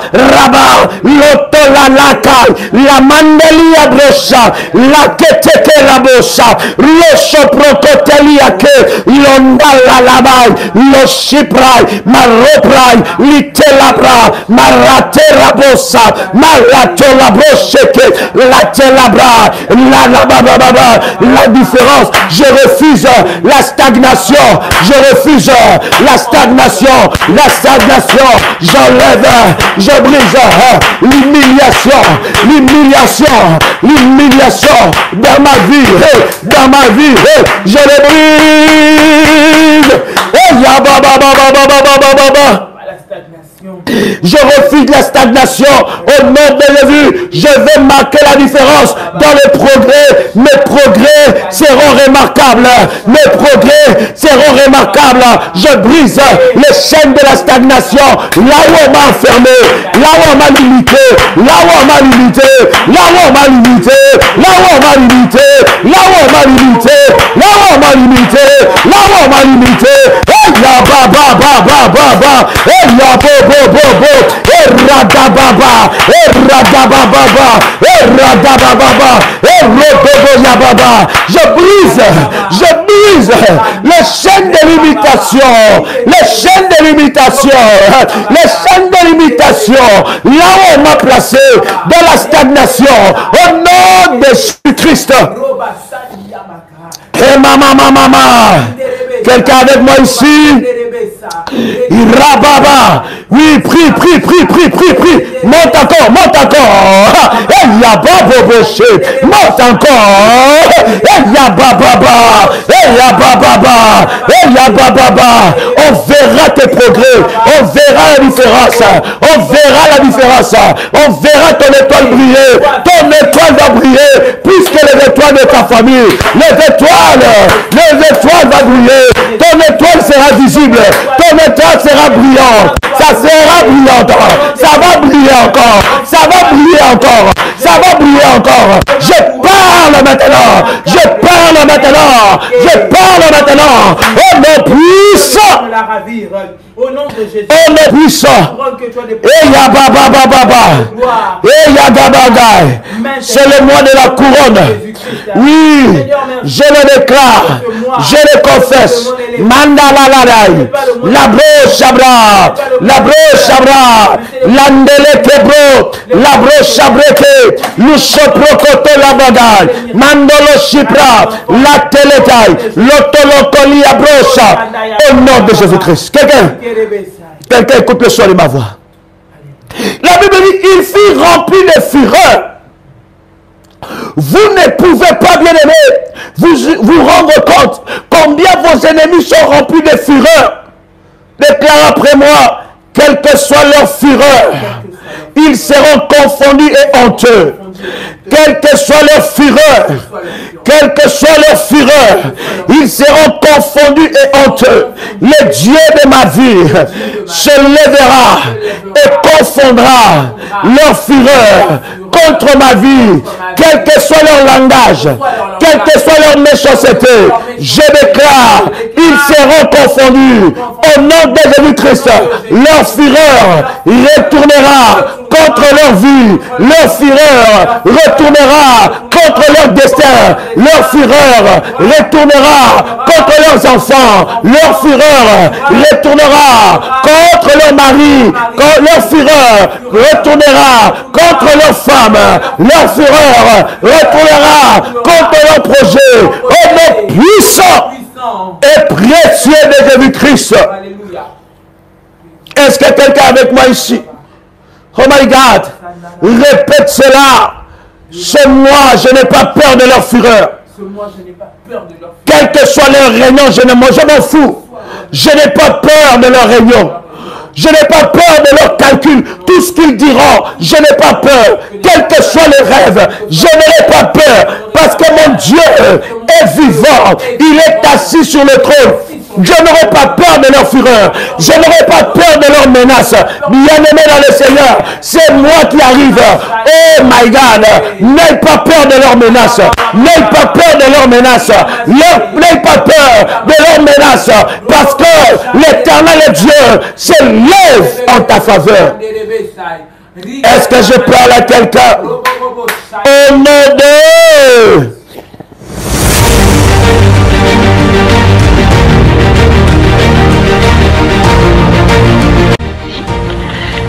lo tolalaka, la mandelia brosa, la keteke rabosa, lo sopro koteliake, londala labai, lo siprai, maroprai, li telabra, marate rabosa, malatola broseke, la telabra, la labababa. La différence, je refuse la stagnation, je refuse la stagnation, j'enlève, je brise l'humiliation dans ma vie, je le brise. Je refuse la stagnation au nom de Jésus. Je vais marquer la différence dans le progrès. Mes progrès seront remarquables. Mes progrès seront remarquables. Je brise les chaînes de la stagnation. Là où on m'a enfermé, là où on m'a limité, là où on m'a limité, là où on m'a limité, là où on m'a limité, là où on m'a limité, là où on m'a limité, là où on m'a limité. Je brise les chaînes de limitation, les chaînes de limitation, les chaînes de limitation, là où on m'a placé dans la stagnation, au nom de Jésus-Christ. Et maman, quelqu'un avec moi ici? Irababa. Oui, prie. Monte encore. Monte encore. On verra tes progrès. On verra la différence. On verra ton étoile briller. Ton étoile va briller plus que les étoiles de ta famille. Les étoiles vont briller. Ton étoile sera visible. Ton étoile sera brillante. Ça sera brillante. Ça va briller encore. Je parle maintenant. Oh mon puissant. Au nom de Jésus. Oh mon puissant. C'est le mois de la couronne. Oui, je le déclare. Je le confesse. Mandalaladai. La broche Shabra. Landele Kebro. La broche Shabreke. Lushoprokoto la bagay. Mandolo Shipra. La teletai. Lotolokoli abrocha. Au nom de Jésus-Christ. Quelqu'un écoute le son de ma voix. La Bible dit, il fut rempli de fureur. Vous ne pouvez pas, bien aimer, vous rendre compte combien vos ennemis sont remplis de fureur. Déclare après moi, quelle que soit leur fureur, ils seront confondus et honteux. Quelle que soit leur fureur, ils seront confondus et honteux. Le Dieu de ma vie se lèvera et confondra leur fureur contre ma vie, quel que soit leur langage, quelle que soit leur méchanceté. Je déclare, ils seront confondus au nom de Jésus-Christ. Leur fureur retournera contre leur vie, leur fureur retournera contre leur destin, leur fureur retournera contre leurs enfants, leur fureur retournera contre leur mari, leur fureur retournera contre leur femme, leur fureur retournera contre leur projet. Au nom puissant et précieux de Jésus-Christ. quelqu'un avec moi ici? Oh my God. Répète cela. C'est moi, je n'ai pas peur de leur fureur. Quel que soit leur réunion, je m'en fous. Je n'ai pas peur de leur réunion. Je n'ai pas peur de leurs calculs. Tout ce qu'ils diront, je n'ai pas peur. Quel que soit le rêve, je n'ai pas peur. Parce que mon Dieu est vivant. Il est assis sur le trône. Je n'aurai pas peur de leur fureur. Je n'aurai pas peur de leurs menaces. Bien-aimé dans le Seigneur, c'est moi qui arrive. Oh my God. N'aie pas peur de leurs menaces. N'aie pas peur de leurs menaces. N'aie pas peur de leurs menaces. Parce que l'Éternel Dieu se lève en ta faveur. Est-ce que je parle à quelqu'un? Au nom de...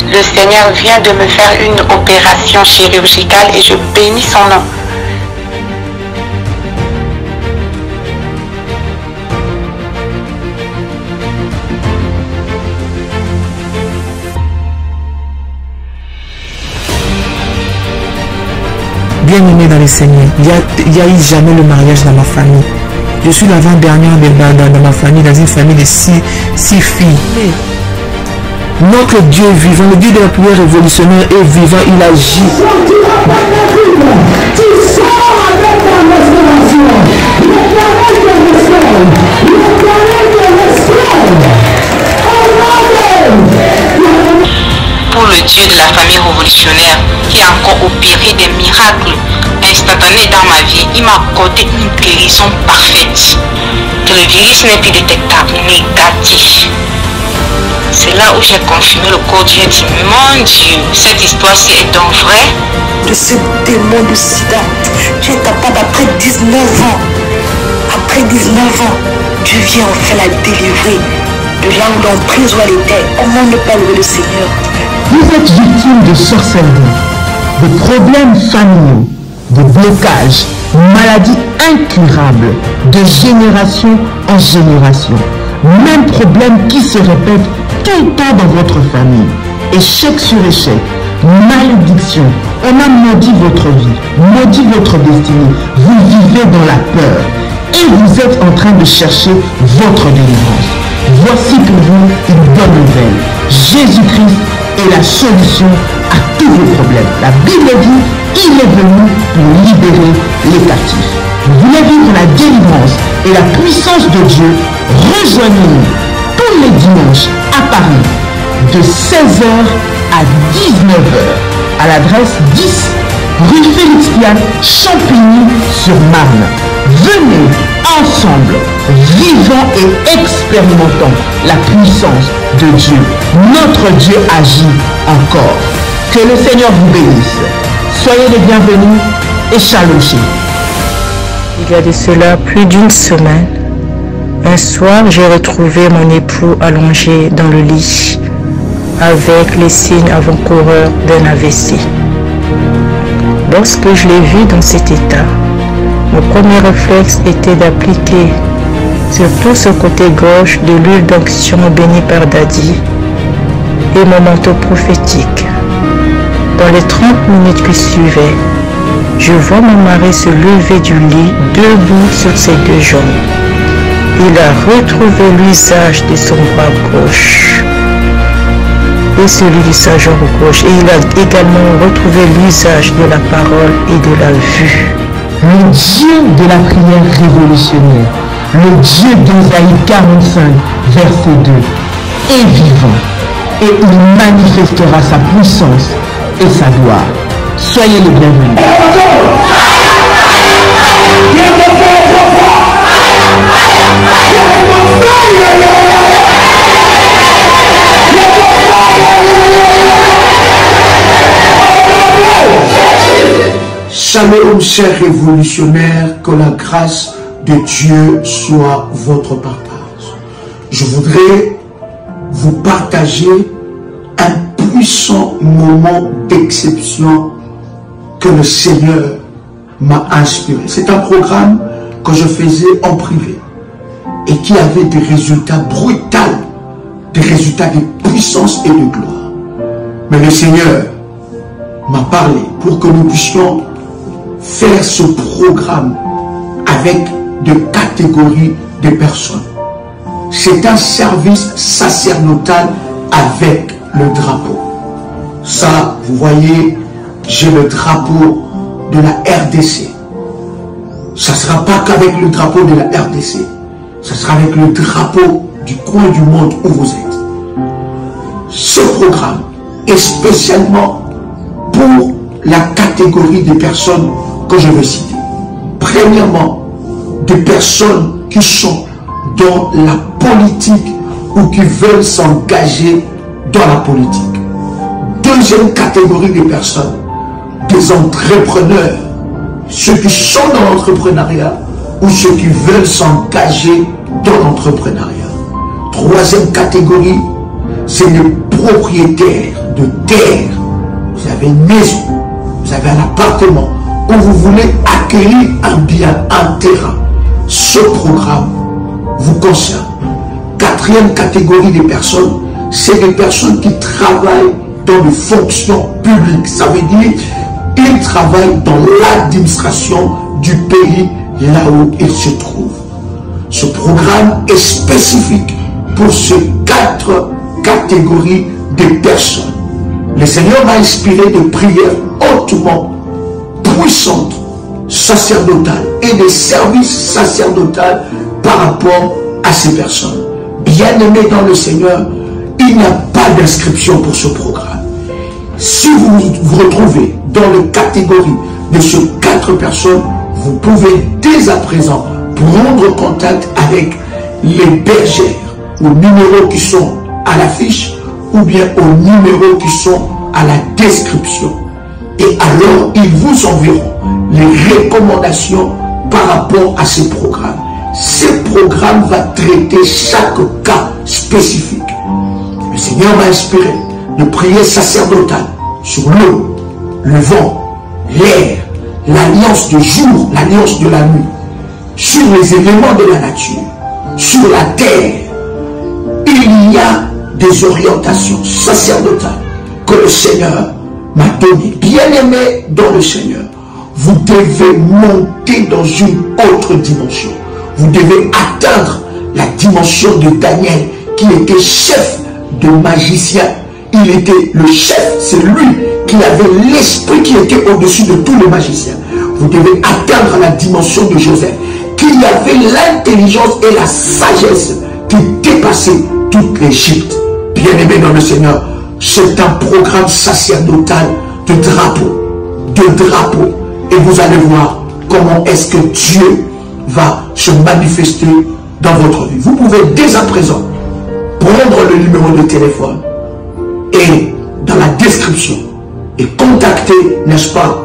Le Seigneur vient de me faire une opération chirurgicale et je bénis son nom. Bien-aimé dans le Seigneur, il n'y a eu jamais le mariage dans ma famille. Je suis l'avant-dernière dans ma famille, dans une famille de six filles. Notre Dieu vivant, le Dieu de la prière révolutionnaire est vivant, il agit. Pour le Dieu de la famille révolutionnaire qui a encore opéré des miracles instantanés dans ma vie, il m'a accordé une guérison parfaite. Que le virus n'est plus détectable, négatif. C'est là où j'ai confirmé le corps Dieu dit, mon Dieu, cette histoire-ci est donc vraie. De ce démon de sida, tu es capable après 19 ans. Après 19 ans, Dieu vient enfin la délivrer de là où l'emprise où elle était. Comment ne pas louer le Seigneur? Vous êtes victime de sorcellerie, de problèmes familiaux, de blocages, maladies incurables, de génération en génération. Même problème qui se répète tout le temps dans votre famille. Échec sur échec, malédiction. On a maudit votre vie, maudit votre destinée. Vous vivez dans la peur et vous êtes en train de chercher votre délivrance. Voici pour vous une bonne nouvelle. Jésus-Christ est la solution à tous vos problèmes. La Bible dit, il est venu pour libérer les captifs. Vous voulez vivre la délivrance et la puissance de Dieu? Rejoignez-nous tous les dimanches à Paris de 16h à 19h à l'adresse 10 rue Félix Piat, Champigny-sur-Marne. Venez ensemble, vivant et expérimentant la puissance de Dieu. Notre Dieu agit encore. Que le Seigneur vous bénisse. Soyez les bienvenus et shalom. Il y a de cela plus d'une semaine, un soir, j'ai retrouvé mon époux allongé dans le lit avec les signes avant-coureurs d'un AVC. Lorsque je l'ai vu dans cet état, mon premier réflexe était d'appliquer sur tout ce côté gauche de l'huile d'onction bénie par Dadi et mon manteau prophétique. Dans les 30 minutes qui suivaient, je vois mon mari se lever du lit, debout sur ses deux jambes. Il a retrouvé l'usage de son bras gauche et celui de sa jambe gauche. Et il a également retrouvé l'usage de la parole et de la vue. Le Dieu de la prière révolutionnaire, le Dieu d'Ésaïe 45, verset 2, est vivant et il manifestera sa puissance et sa gloire. Soyez les bienvenus. Shalom, chers révolutionnaires, que la grâce de Dieu soit votre partage. Je voudrais vous partager un puissant moment d'exception que le Seigneur m'a inspiré. C'est un programme que je faisais en privé et qui avait des résultats brutaux des résultats de puissance et de gloire. Mais le Seigneur m'a parlé pour que nous puissions faire ce programme avec de catégories de personnes. C'est un service sacerdotal avec le drapeau. Ça, vous voyez, j'ai le drapeau de la RDC. Ça ne sera pas qu'avec le drapeau de la RDC. Ça sera avec le drapeau du coin du monde où vous êtes. Ce programme est spécialement pour la catégorie des personnes que je veux citer. Premièrement, des personnes qui sont dans la politique ou qui veulent s'engager dans la politique. Deuxième catégorie des personnes, des entrepreneurs, ceux qui sont dans l'entrepreneuriat ou ceux qui veulent s'engager dans l'entrepreneuriat. Troisième catégorie, c'est les propriétaires de terre. Vous avez une maison, vous avez un appartement où vous voulez acquérir un bien, un terrain. Ce programme vous concerne. Quatrième catégorie des personnes, c'est des personnes qui travaillent dans les fonctions publiques. Ça veut dire qu'ils travaillent dans l'administration du pays là où ils se trouvent. Ce programme est spécifique pour ces 4 catégories de personnes. Le Seigneur m'a inspiré de prières hautement puissantes, sacerdotales et des services sacerdotaux par rapport à ces personnes. Bien-aimés dans le Seigneur, il n'y a pas d'inscription pour ce programme. Si vous vous retrouvez dans la catégorie de ces 4 personnes, vous pouvez dès à présent prendre contact avec les bergères aux numéros qui sont à l'affiche ou bien aux numéros qui sont à la description. Et alors, ils vous enverront les recommandations par rapport à ces programmes. Ce programme va traiter chaque cas spécifique. Le Seigneur m'a inspiré de prier sacerdotal sur l'eau, le vent, l'air, l'alliance de jour, l'alliance de la nuit, sur les éléments de la nature, sur la terre. Il y a des orientations sacerdotales que le Seigneur m'a données. Bien-aimés dans le Seigneur, vous devez monter dans une autre dimension. Vous devez atteindre la dimension de Daniel, qui était chef de magicien. Il était le chef, c'est lui qui avait l'esprit qui était au-dessus de tous les magiciens. Vous devez atteindre la dimension de Joseph, qui avait l'intelligence et la sagesse qui dépassait toute l'Égypte. Bien-aimés dans le Seigneur, c'est un programme sacerdotal de drapeau. Et vous allez voir comment est-ce que Dieu va se manifester dans votre vie. Vous pouvez dès à présent prendre le numéro de téléphone et dans la description et contacter, n'est-ce pas,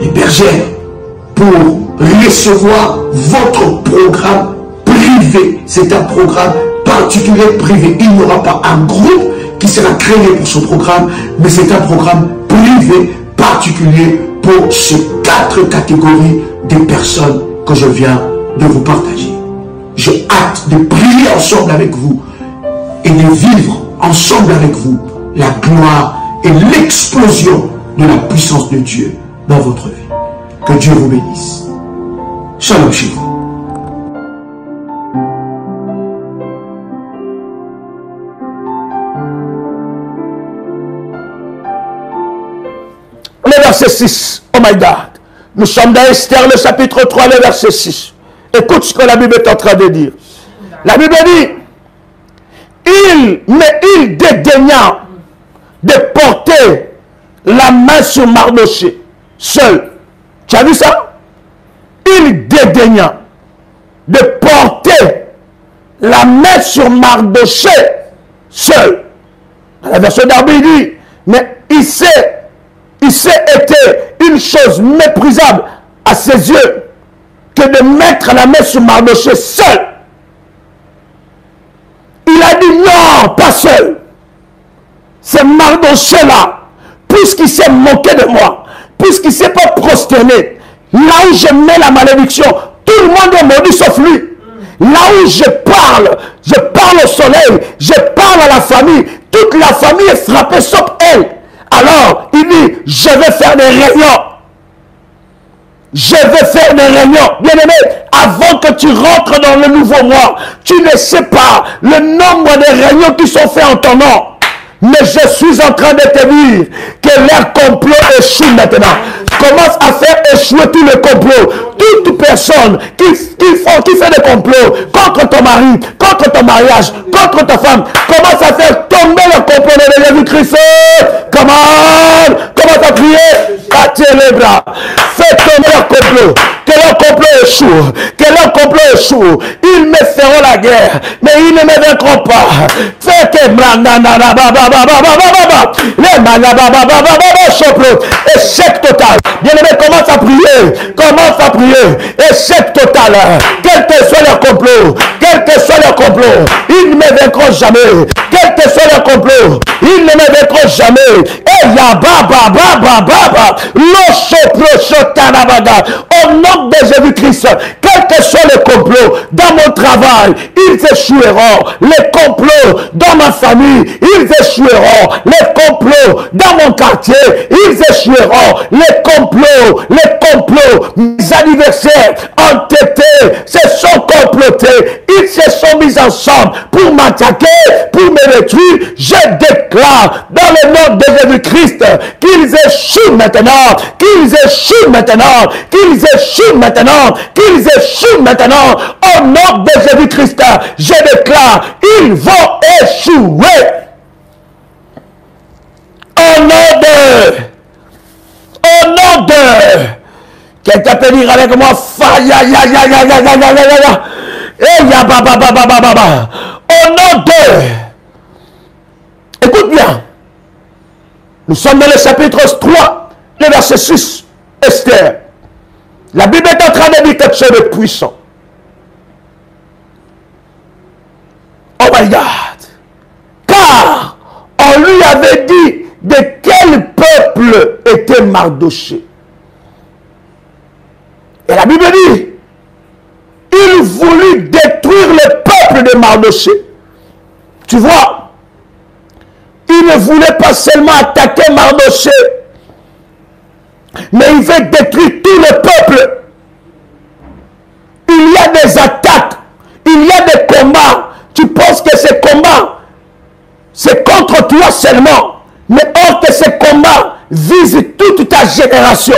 les bergères pour recevoir votre programme privé. C'est un programme particulier privé. Il n'y aura pas un groupe qui sera créé pour ce programme, mais c'est un programme privé particulier pour ces 4 catégories de personnes que je viens de vous partager. J'ai hâte de prier ensemble avec vous et de vivre ensemble avec vous la gloire et l'explosion de la puissance de Dieu dans votre vie. Que Dieu vous bénisse. Shalom chez vous. Le verset 6, oh my God. Nous sommes dans Esther, le chapitre 3, le verset 6. Écoute ce que la Bible est en train de dire. La Bible dit, il dédaigna de porter la main sur Mardochée seul. Tu as vu ça? Il dédaigna de porter la main sur Mardochée seul. Dans la version d'Arbi, il dit, mais il s'est été une chose méprisable à ses yeux que de mettre la main sur Mardochée seul. Il a dit non, pas seul. C'est Mardochée là, puisqu'il s'est moqué de moi, puisqu'il ne s'est pas prosterné, là où je mets la malédiction, tout le monde est maudit sauf lui. Là où je parle au soleil, je parle à la famille. Toute la famille est frappée sauf elle. Alors, il dit, je vais faire des réunions. Je vais faire des réunions. Bien-aimé, avant que tu rentres dans le nouveau mois, tu ne sais pas le nombre de réunions qui sont faites en ton nom. Mais je suis en train de te dire que leur complot échoue maintenant. Commence à faire échouer tout le complot. Toute personne qui fait des complots contre ton mari, contre ton mariage, contre ta femme, commence à faire tomber le complot de Jésus-Christ. Commence à prier, à les bras. Fais tomber leur complot. Que leur complot échoue. Que leur complot échoue. Ils me feront la guerre, mais ils ne me vaincront pas. Fais que échec total. Bien-aimé, commence à prier. Commence à prier. Échec total. Quel que soit leur complot. Quel que soit leur complot. Ils ne me vaincront jamais. Quel que soit leur complot. Ils ne me vaincront jamais. Et ya baba baba baba. Au nom de Jésus-Christ, quel que soit le complot dans mon travail, ils échoueront. Les complots dans ma famille, ils échoueront. Les complots dans mon quartier, ils échoueront. Les complots, mes anniversaires entêtés se sont complotés. Ils se sont mis ensemble pour m'attaquer, pour me détruire. Je déclare dans le nom de Jésus-Christ qu'ils échouent maintenant, qu'ils échouent maintenant, qu'ils échouent maintenant, qu'ils échouent maintenant. Au nom de Jésus-Christ, je déclare, ils vont échouer. Au nom de, quelqu'un peut dire avec moi, au nom de, écoute bien, nous sommes dans le chapitre 3, le verset 6, Esther. La Bible est en train de dire quelque chose de puissant. Oh my God. Car on lui avait dit de quel peuple était Mardochée. Et la Bible dit, il voulut détruire le peuple de Mardochée. Tu vois, il ne voulait pas seulement attaquer Mardochée, mais il veut détruire tout le peuple. Il y a des attaques, il y a des combats. Tu penses que ces combats, c'est contre toi seulement. Mais or que ces combats visent toute ta génération.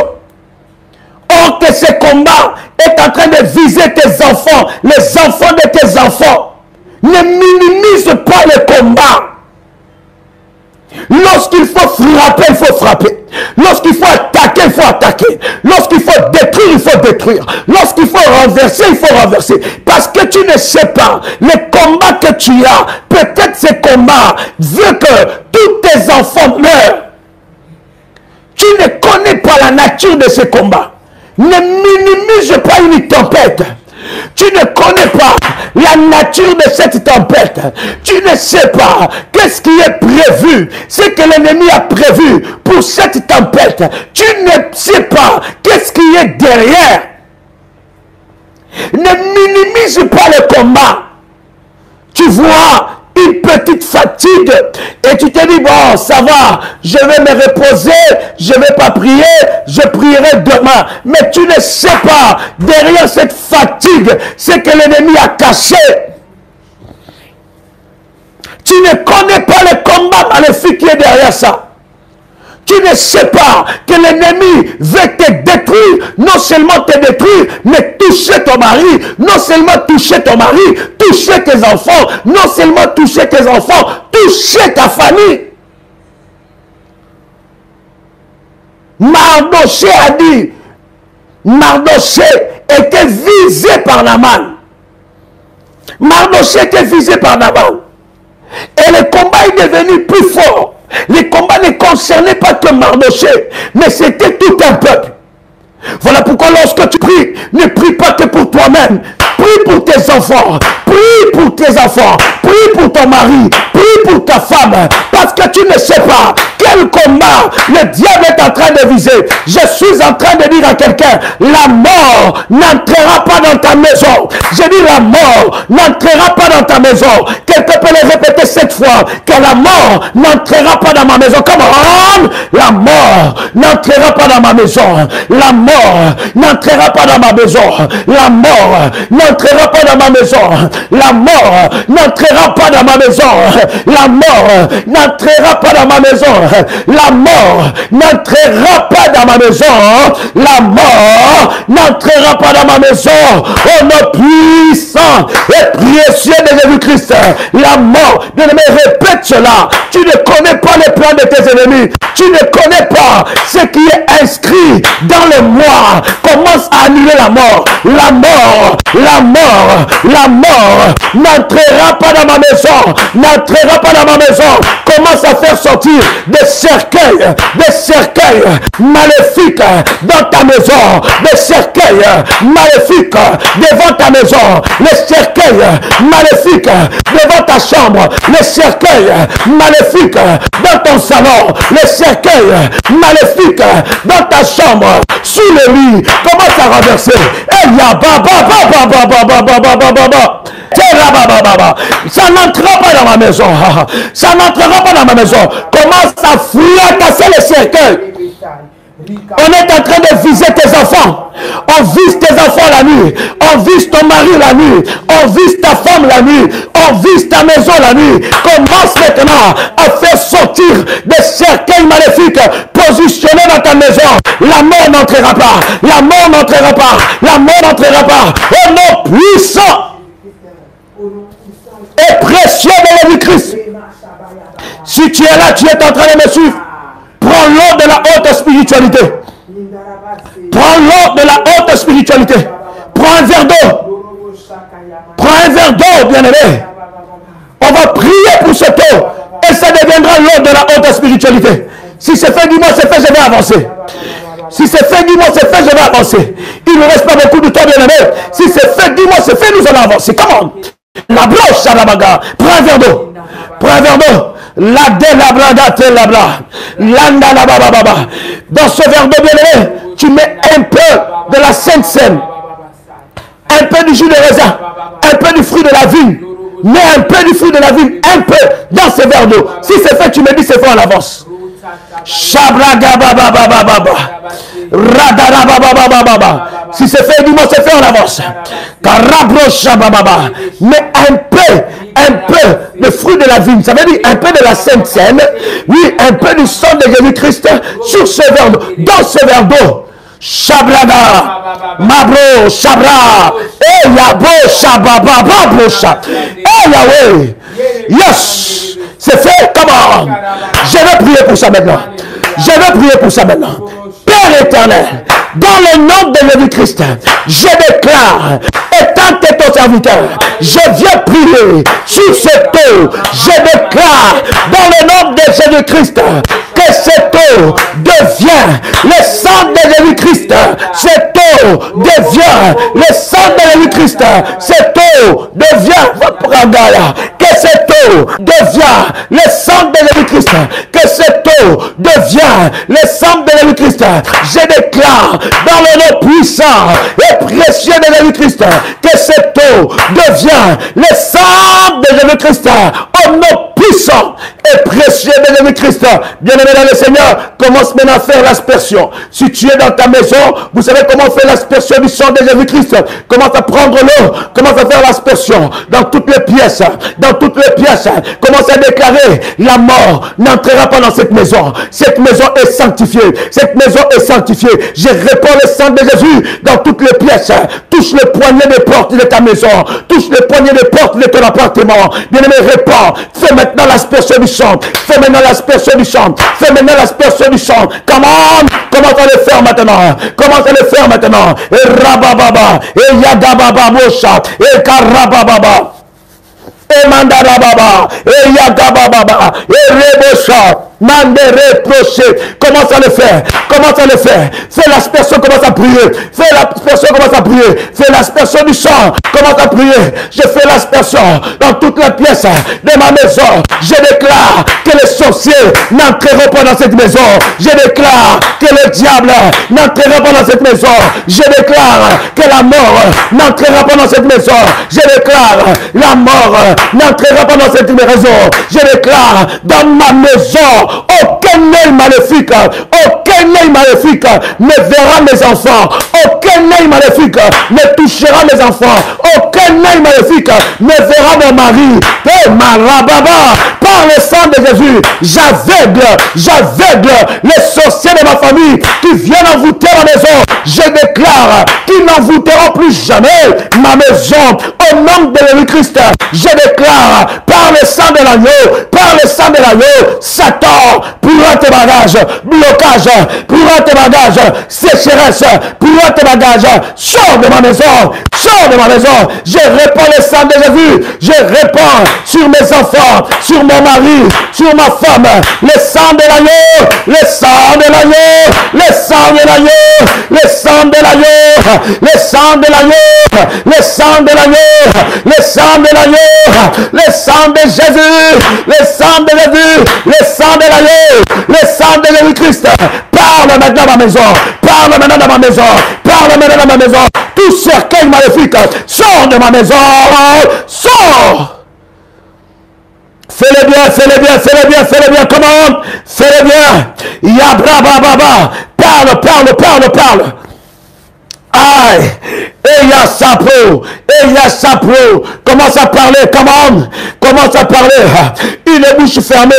Or que ces combats est en train de viser tes enfants, les enfants de tes enfants. Ne minimise pas le combat. Lorsqu'il faut frapper, il faut frapper. Lorsqu'il faut attaquer, il faut attaquer. Lorsqu'il faut détruire, il faut détruire. Lorsqu'il faut renverser, il faut renverser. Parce que tu ne sais pas, les combats que tu as, peut-être ces combats veulent que tous tes enfants meurent. Tu ne connais pas la nature de ces combats. Ne minimise pas une tempête. Tu ne connais pas la nature de cette tempête. Tu ne sais pas qu'est-ce qui est prévu, ce que l'ennemi a prévu pour cette tempête. Tu ne sais pas qu'est-ce qui est derrière. Ne minimise pas le combat. Tu vois une petite fatigue et tu te dis, bon, ça va, je vais me reposer, je ne vais pas prier, je prierai demain. Mais tu ne sais pas, derrière cette fatigue, ce que l'ennemi a caché. Tu ne connais pas le combat maléfique qui est derrière ça. Tu ne sais pas que l'ennemi veut te détruire, non seulement te détruire, mais toucher ton mari, non seulement toucher ton mari, toucher tes enfants, non seulement toucher tes enfants, toucher ta famille. Mardochée a dit, Mardochée était visé par Naman. Mardochée était visé par Naman. Et le combat est devenu plus fort. Le combat ne concernait pas que Mardochée, mais c'était tout un peuple. Voilà pourquoi lorsque tu pries, ne prie pas que pour toi-même. Prie pour tes enfants, prie pour tes enfants, prie pour ton mari, prie pour ta femme. Parce que tu ne sais pas quel quel combat le diable est en train de viser. Je suis en train de dire à quelqu'un, la mort n'entrera pas dans ta maison. Je dis la mort n'entrera pas dans ta maison. Quelqu'un peut le répéter 7 fois, que la mort n'entrera pas dans ma maison. Comment? La mort n'entrera pas dans ma maison. La mort n'entrera pas dans ma maison. La mort n'entrera pas dans ma maison. La mort n'entrera pas dans ma maison. La mort n'entrera pas dans ma maison. La mort n'entrera pas dans ma maison. La mort n'entrera pas dans ma maison. Au nom puissant et précieux de Jésus-Christ. La mort, bien-aimé, répète cela. Tu ne connais pas les plans de tes ennemis. Tu ne connais pas ce qui est inscrit dans le moi. Commence à annuler la mort. La mort, la mort, la mort n'entrera pas dans ma maison. N'entrera pas dans ma maison. Commence à faire sortir des cercueils maléfiques dans ta maison. Des cercueils maléfiques devant ta maison. Les cercueils maléfiques devant ta chambre. Les cercueils maléfiques dans ton salon. Les cercueils maléfiques dans ta chambre. Sous le lit. Commence à renverser. Ça n'entrera pas dans ma maison. Ça n'entrera pas dans ma maison. Commence à fracasser les cercueils. On est en train de viser tes enfants. On vise tes enfants la nuit. On vise ton mari la nuit. On vise ta femme la nuit. On vise ta maison la nuit. Commence maintenant à faire sortir des cercueils maléfiques positionnés dans ta maison. La mort n'entrera pas. La mort n'entrera pas. La mort n'entrera pas. Au nom puissant et précieux de Jésus-Christ. Si tu es là, tu es en train de me suivre. Prends l'eau de la haute spiritualité. Prends l'eau de la haute spiritualité. Prends un verre d'eau. Prends un verre d'eau, bien-aimé. On va prier pour cette eau. Et ça deviendra l'eau de la haute spiritualité. Si c'est fait, dis-moi, c'est fait, je vais avancer. Si c'est fait, dis-moi, c'est fait, je vais avancer. Il ne reste pas beaucoup de temps, bien-aimé. Si c'est fait, dis-moi, c'est fait, nous allons avancer. Comment? La broche à la bagarre. Prends un verre d'eau. Prends un verre d'eau. La de la blada te la bla. Landa la baba baba. Dans ce verre d'eau, bien-aimé, tu mets un peu de la Sainte Seine. Un peu du jus de raisin. Un peu du fruit de la vigne. Mets un peu du fruit de la vigne. Un peu dans ce verre d'eau. Si c'est fait, tu me dis c'est fait en avance. Shabraga baba baba baba. Radara baba baba baba. Si c'est fait, dis-moi c'est fait en avance. Karabro shababa. Mais un peu de fruit de la vigne, ça veut dire un peu de la Sainte Seine, oui, un peu du sang de Jésus-Christ sur ce verre d'eau, dans ce verre d'eau. Shabrada, Mabro, Shabra, Yabo, Shababa, Babro, Shab, Yahweh, yes, c'est fait, comment? Je vais prier pour ça maintenant. Je vais prier pour ça maintenant. Père éternel, dans le nom de Jésus-Christ, je déclare, étant ton serviteur, je viens prier sur cette eau. Je déclare, dans le nom de Jésus-Christ, que cette eau devient le sang de Jésus-Christ. Cette eau devient le sang de Jésus-Christ. Cette eau devient, que cette eau devient le sang de Jésus-Christ. Que cette eau devient le sang de Jésus-Christ. Je déclare dans le nom puissant et précieux de Jésus-Christ que cette eau devient le sang de Jésus-Christ. Au nom puissant et précieux de Jésus-Christ. Bien-aimé dans le Seigneur, commence maintenant à faire l'aspersion. Si tu es dans ta maison, vous savez comment faire l'aspersion du sang de Jésus-Christ. Commence à prendre l'eau, commence à faire l'aspersion dans toutes les pièces. Dans toutes les pièces. Commence à déclarer, la mort n'entrera pas dans cette maison. Cette maison est sanctifiée. Cette maison est sanctifiée. Je répands le sang de Jésus dans toutes les pièces. Touche le poignet des portes de ta maison. Touche le poignet des portes de ton appartement. Bien-aimé, répands. Fais maintenant l'aspersion du sang. Fais maintenant l'aspersion du sang. Fais maintenant l'aspersion du sang. Comment à le faire maintenant? Comment à le faire maintenant? Et rabababa. Et yagababa mosha. Et karabababa. Et mandarababa. Et yagababa. Et rebosha. Mande reproché. Commence à le faire. Commence à le faire. Fais l'aspersion, commence à prier. Fais l'aspersion, commence à prier. Fais l'aspersion du sang. Commence à prier. Je fais l'aspersion dans toutes les pièces de ma maison. Je déclare que les sorciers n'entreront pas dans cette maison. Je déclare que le diable n'entrera pas dans cette maison. Je déclare que la mort n'entrera pas dans cette maison. Je déclare la mort n'entrera pas dans cette maison. Je déclare dans ma maison aucun œil maléfique, aucun œil maléfique ne verra mes enfants. Aucun œil maléfique ne touchera mes enfants. Aucun œil maléfique ne verra mon mari. Et marababa, par le sang de Jésus, j'aveugle les sorciers de ma famille qui viennent envoûter ma maison. Je déclare qu'ils n'envoûteront plus jamais ma maison au nom de Jésus-Christ. Je déclare par le sang de l'agneau, Satan, pourra tes bagages, blocage, pourra tes bagages, sécheresse, pourra tes bagages, sors de ma maison, sors de ma maison. Je répands le sang de Jésus, je répands sur mes enfants, sur mon mari, sur ma femme, le sang de l'agneau, le sang de l'agneau, le sang de l'agneau, le sang de l'agneau, le sang de l'agneau, le sang de l'agneau, le sang de l'agneau, le sang de Jésus, le sang de Jésus, le sang de l'agneau, le sang de Jésus-Christ. Parle maintenant dans ma maison, parle maintenant dans ma maison, parle maintenant dans ma maison. Tout cercueil maléfique, sors de ma maison, sors. Fais-le bien, fais-le bien, fais-le bien, fais-le bien, comment? Fais-le bien. Yabra baba, parle. Aïe, Eya Sapro, commence à parler, commence à parler. Une bouche fermée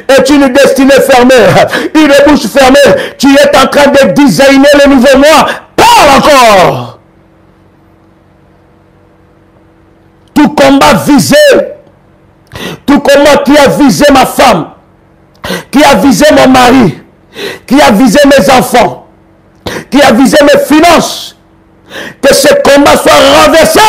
est une destinée fermée. Une bouche fermée, tu es en train de designer le nouveau moi. Parle encore. Tout combat visé, tout combat qui a visé ma femme, qui a visé mon mari, qui a visé mes enfants, qui a visé mes finances, que ce combat soit renversé.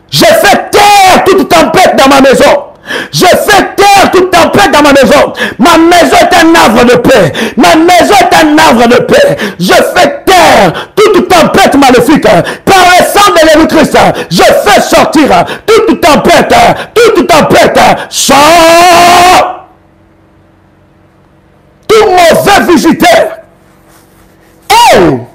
Je fais taire toute tempête dans ma maison. Je fais taire toute tempête dans ma maison. Ma maison est un havre de paix. Ma maison est un havre de paix. Je fais taire toute tempête maléfique. Par le sang de Jésus-Christ, je fais sortir toute tempête. Toute tempête. Sors. Tout mauvais visiteur. Oh!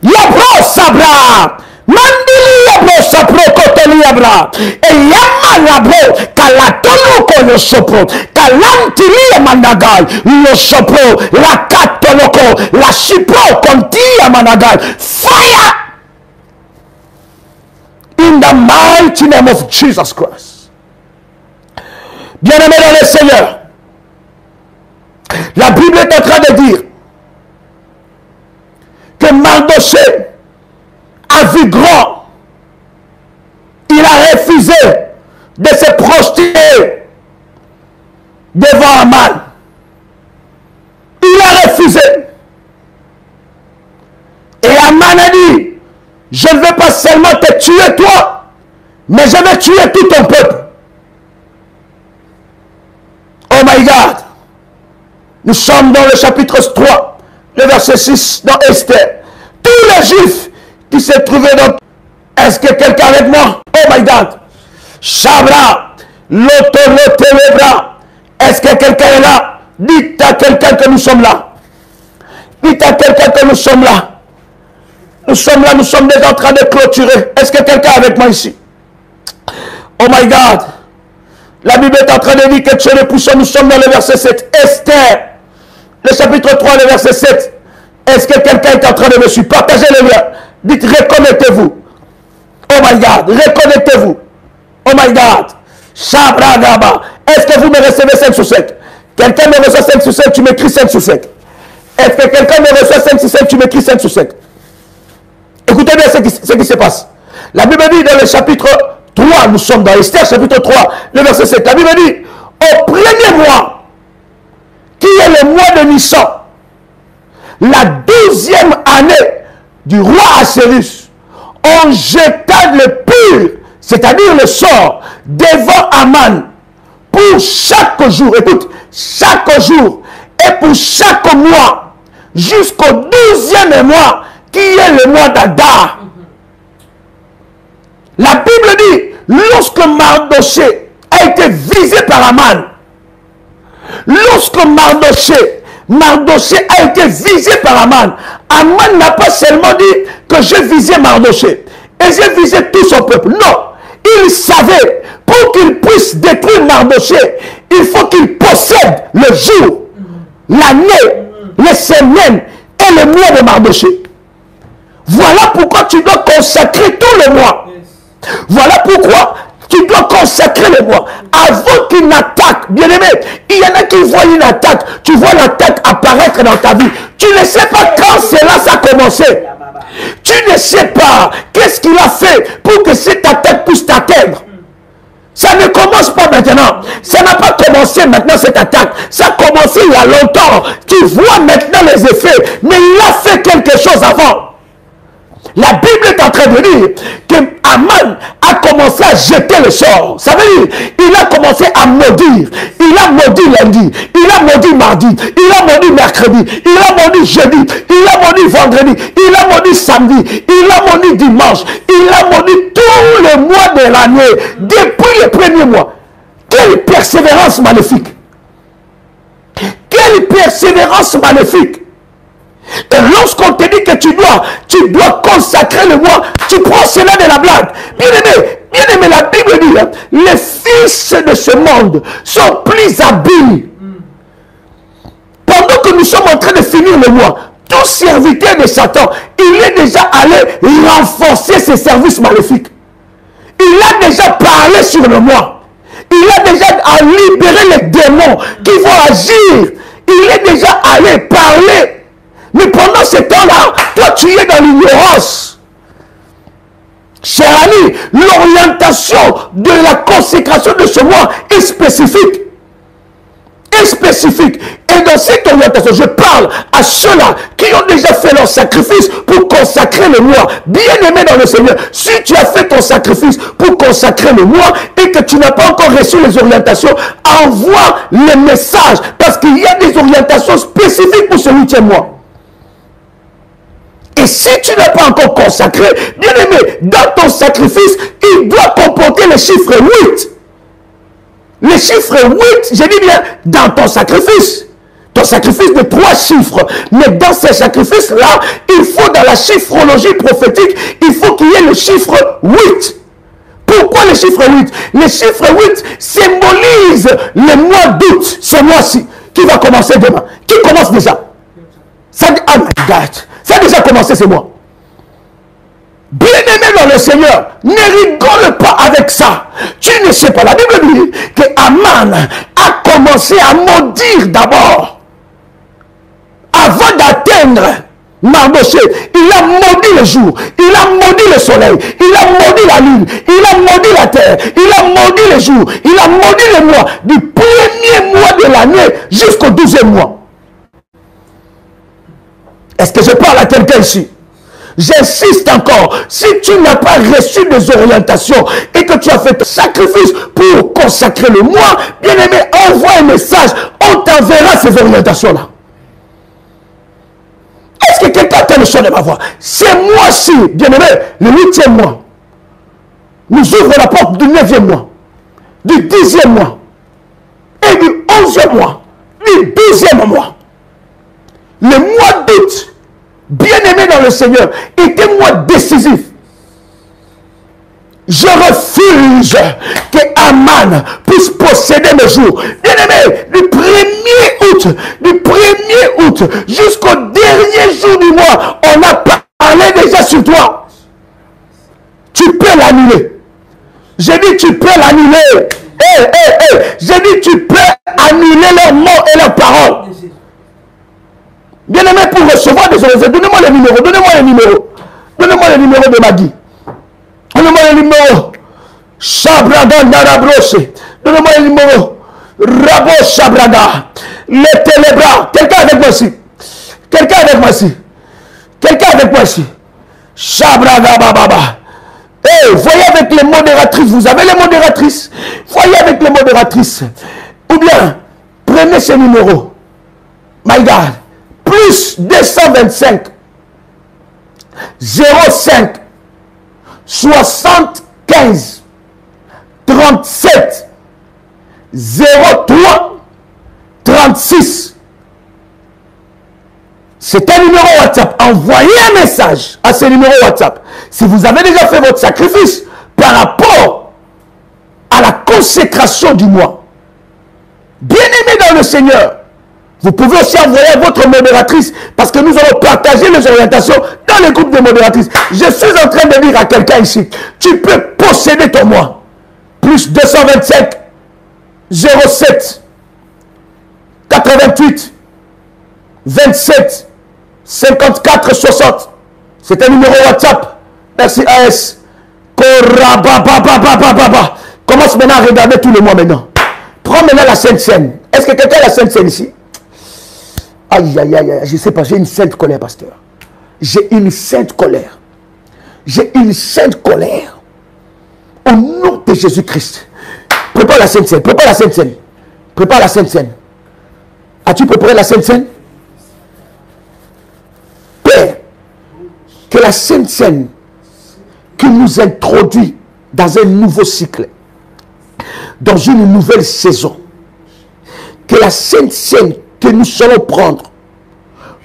Yabro sabra, mandili yabro sapro koteli yabra, e yama yabro kalatolo koyo sopro, kalantili managai, yo sopro, la katoloko, la shipro konti managai, fire in the mighty name of Jesus Christ. Bien-aimés dans le Seigneur, la Bible est en train de dire que Mardoché a vu grand. Il a refusé de se prosterner devant Aman. Il a refusé. Et Aman a dit, je ne vais pas seulement te tuer toi, mais je vais tuer tout ton peuple. Oh my God. Nous sommes dans le chapitre 3. Le verset 6 dans Esther. Tous les Juifs qui se trouvaient dans... Est-ce que quelqu'un avec moi? Oh my God. Shabra. L'autorotélébra. Est-ce que quelqu'un est là? Dites à quelqu'un que nous sommes là. Dites à quelqu'un que nous sommes là. Nous sommes là, nous sommes déjà en train de clôturer. Est-ce que quelqu'un est avec moi ici? Oh my God. La Bible est en train de dire que Dieu le poussons. Nous sommes dans le verset 7. Esther. Le chapitre 3, le verset 7. Est-ce que quelqu'un est en train de me suivre? Partagez le lien. Dites, reconnectez-vous. Oh my God, reconnectez-vous. Oh my God. Shabragaba. Est-ce que vous me recevez 5 sur 5? Quelqu'un me reçoit 5 sur 5, tu m'écris 5 sur 5. Est-ce que quelqu'un me reçoit 5 sur 5, tu m'écris 5 sur 5? Écoutez bien ce qui se passe. La Bible dit dans le chapitre 3, nous sommes dans Esther, chapitre 3, le verset 7. La Bible dit, au premier mois, qui est le mois de Nissan, la 12e année du roi Assyrus, on jeta le pur, c'est-à-dire le sort, devant Aman, pour chaque jour, écoute, chaque jour, et pour chaque mois, jusqu'au 12e mois, qui est le mois d'Adar. La Bible dit, lorsque Mardoché a été visé par Aman, lorsque Mardoché a été visé par Aman, Aman n'a pas seulement dit que j'ai visé Mardoché et j'ai visé tout son peuple. Non, il savait, pour qu'il puisse détruire Mardoché, il faut qu'il possède le jour, l'année, les semaines et le mois de Mardoché. Voilà pourquoi tu dois consacrer tout le mois. Voilà pourquoi tu dois consacrer le mois. Avant qu'une attaque, bien aimé, il y en a qui voient une attaque, tu vois l'attaque apparaître dans ta vie. Tu ne sais pas quand cela ça a commencé. Tu ne sais pas qu'est-ce qu'il a fait pour que cette attaque puisse t'atteindre. Ça ne commence pas maintenant. Ça n'a pas commencé maintenant cette attaque. Ça a commencé il y a longtemps. Tu vois maintenant les effets. Mais il a fait quelque chose avant. La Bible est en train de dire que Aman a commencé à jeter le sort. Ça veut dire, il a commencé à maudire. Il a maudit lundi, il a maudit mardi, il a maudit mercredi, il a maudit jeudi, il a maudit vendredi, il a maudit samedi, il a maudit dimanche, il a maudit tous les mois de l'année, depuis le premier mois. Quelle persévérance maléfique! Quelle persévérance maléfique! Et lorsqu'on te dit que tu dois consacrer le mois, tu prends cela de la blague. Bien aimé, la Bible dit, hein, les fils de ce monde sont plus habiles. Pendant que nous sommes en train de finir le mois, tout serviteur de Satan, il est déjà allé renforcer ses services maléfiques. Il a déjà parlé sur le mois. Il a déjà libéré les démons qui vont agir. Il est déjà allé parler. Mais pendant ce temps-là, toi tu es dans l'ignorance. Cher ami, l'orientation de la consécration de ce mois est spécifique. Est spécifique. Et dans cette orientation, je parle à ceux-là qui ont déjà fait leur sacrifice pour consacrer le mois. Bien-aimé dans le Seigneur, si tu as fait ton sacrifice pour consacrer le mois et que tu n'as pas encore reçu les orientations, envoie les messages parce qu'il y a des orientations spécifiques pour ce 8e mois. Et si tu n'as pas encore consacré, bien aimé, dans ton sacrifice, il doit comporter le chiffre 8. Le chiffre 8, je dis bien, dans ton sacrifice. Ton sacrifice de 3 chiffres. Mais dans ces sacrifices-là, il faut, dans la chiffrologie prophétique, il faut qu'il y ait le chiffre 8. Pourquoi le chiffre 8? Le chiffre 8 symbolise le mois d'août, ce mois-ci, qui va commencer demain. Qui commence déjà? Ça dit, oh my God, ça a déjà commencé ce mois. Bien-aimé dans le Seigneur, ne rigole pas avec ça. Tu ne sais pas, la Bible dit que Aman a commencé à maudire d'abord. Avant d'atteindre Mardoché, il a maudit le jour, il a maudit le soleil, il a maudit la lune, il a maudit la terre, il a maudit les jours, il a maudit les mois, du premier mois de l'année jusqu'au 12e mois. Est-ce que je parle à quelqu'un ici? J'insiste encore, si tu n'as pas reçu des orientations et que tu as fait un sacrifice pour consacrer le mois, bien aimé, envoie un message, on t'enverra ces orientations-là. Est-ce que quelqu'un a le son de ma voix? Ce mois-ci, bien aimé, le 8e mois, nous ouvre la porte du 9e mois, du 10e mois, et du 11e mois, du 12e mois. Le mois d'août, bien-aimé dans le Seigneur, est un mois décisif. Je refuse que Aman puisse posséder mes jours. Bien-aimé, du 1er août jusqu'au dernier jour du mois, on a parlé déjà sur toi. Tu peux l'annuler. J'ai dit tu peux l'annuler. J'ai dit tu peux annuler leurs mots et leurs paroles. Bien-aimé, pour recevoir des orientations, donnez-moi les numéros, donnez-moi les numéros. Donnez-moi les numéros de Magui. Donnez-moi les numéros. Chabraga Narabrose. Donnez-moi les numéros. Rabo Chabraga. Les télébras. Quelqu'un avec moi ici. Quelqu'un avec moi ici. Quelqu'un avec moi ici. Chabraga Bababa. Hey, voyez avec les modératrices. Vous avez les modératrices. Voyez avec les modératrices. Ou bien, prenez ce numéro. My God. Plus 225 05 75 37 03 36. C'est un numéro WhatsApp. Envoyez un message à ce numéro WhatsApp. Si vous avez déjà fait votre sacrifice par rapport à la consécration du mois. Bien-aimés dans le Seigneur, vous pouvez aussi envoyer votre modératrice parce que nous allons partager les orientations dans les groupes de modératrices. Je suis en train de dire à quelqu'un ici, tu peux posséder ton mois. Plus 225 07 88 27 54 60. C'est un numéro WhatsApp. Merci AS. Commence maintenant à regarder tous les mois maintenant. Prends maintenant la Sainte Seine. Est-ce que quelqu'un a la Sainte Seine ici? Aïe, aïe, aïe, je ne sais pas, j'ai une sainte colère, pasteur. J'ai une sainte colère. J'ai une sainte colère. Au nom de Jésus-Christ. Prépare la Sainte Seine, prépare la Sainte Seine. Prépare la Sainte Seine. As-tu préparé la Sainte Seine? Père, que la Sainte Seine qui nous introduit dans un nouveau cycle, dans une nouvelle saison, que la Sainte Seine que nous allons prendre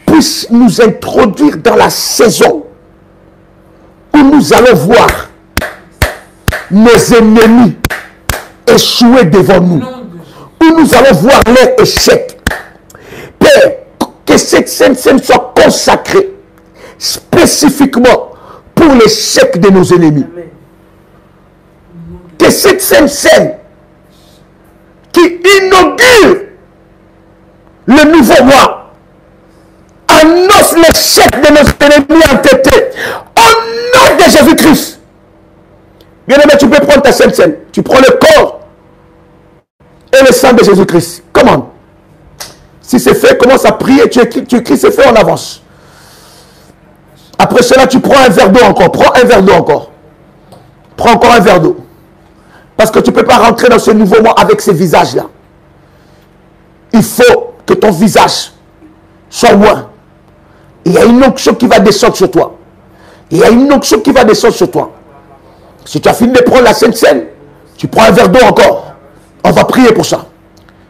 puisse nous introduire dans la saison où nous allons voir nos ennemis échouer devant nous, où nous allons voir leur échec. Père, que cette Sainte Seine soit consacrée spécifiquement pour l'échec de nos ennemis. Que cette Sainte Seine qui inaugure le nouveau mois annonce l'échec de nos ennemis entêtés au nom de Jésus-Christ. Bien aimé, tu peux prendre ta Sainte Seine. Tu prends le corps et le sang de Jésus-Christ. Comment? Si c'est fait, commence à prier. Tu écris c'est fait en avance. Après cela, tu prends un verre d'eau encore. Prends un verre d'eau encore. Prends encore un verre d'eau. Parce que tu ne peux pas rentrer dans ce nouveau mois avec ces visages-là. Il faut que ton visage soit loin. Il y a une onction qui va descendre sur toi. Il y a une onction qui va descendre sur toi. Si tu as fini de prendre la Sainte Seine, tu prends un verre d'eau encore. On va prier pour ça.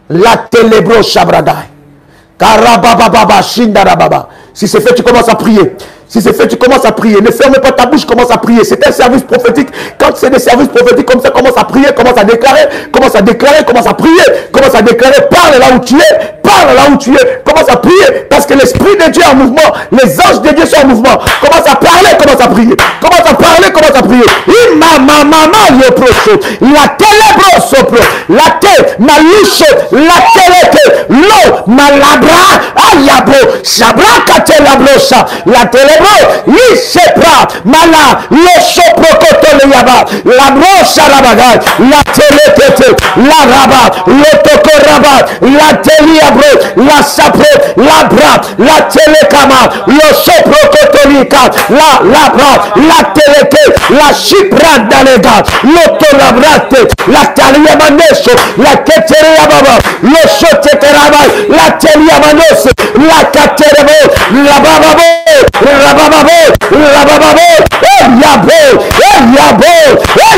La telebro shabradai. Karabababa shindarababa. Si c'est fait, tu commences à prier. Si c'est fait, tu commences à prier. Ne ferme pas ta bouche, commence à prier. C'est un service prophétique. Quand c'est des services prophétiques comme ça, commence à prier, commence à déclarer, commence à déclarer, commence à prier, commence à déclarer. Parle là où tu es, parle là où tu es. Commence à prier parce que l'Esprit de Dieu est en mouvement. Les anges de Dieu sont en mouvement. Commence à parler, commence à prier. Commence à parler, commence à prier. La télébro sopro. La télé, ma louche, la télé, l'eau, ma labra, ayabo, sabra katelabrosa, la télé. L'isepra, mala, le soprocoto le yaba, la brosa rabaga, la telekete, la raba, le toko raba, la teliabro, la sapre, la bra, la telekama, le soprocotolika, la labra, la teleke, la chipra dalega, le torabrate, la taliamaneso, la keteriababa, le sotekeraba, la teliamanos, la caterebo, la bababo, Rabababo,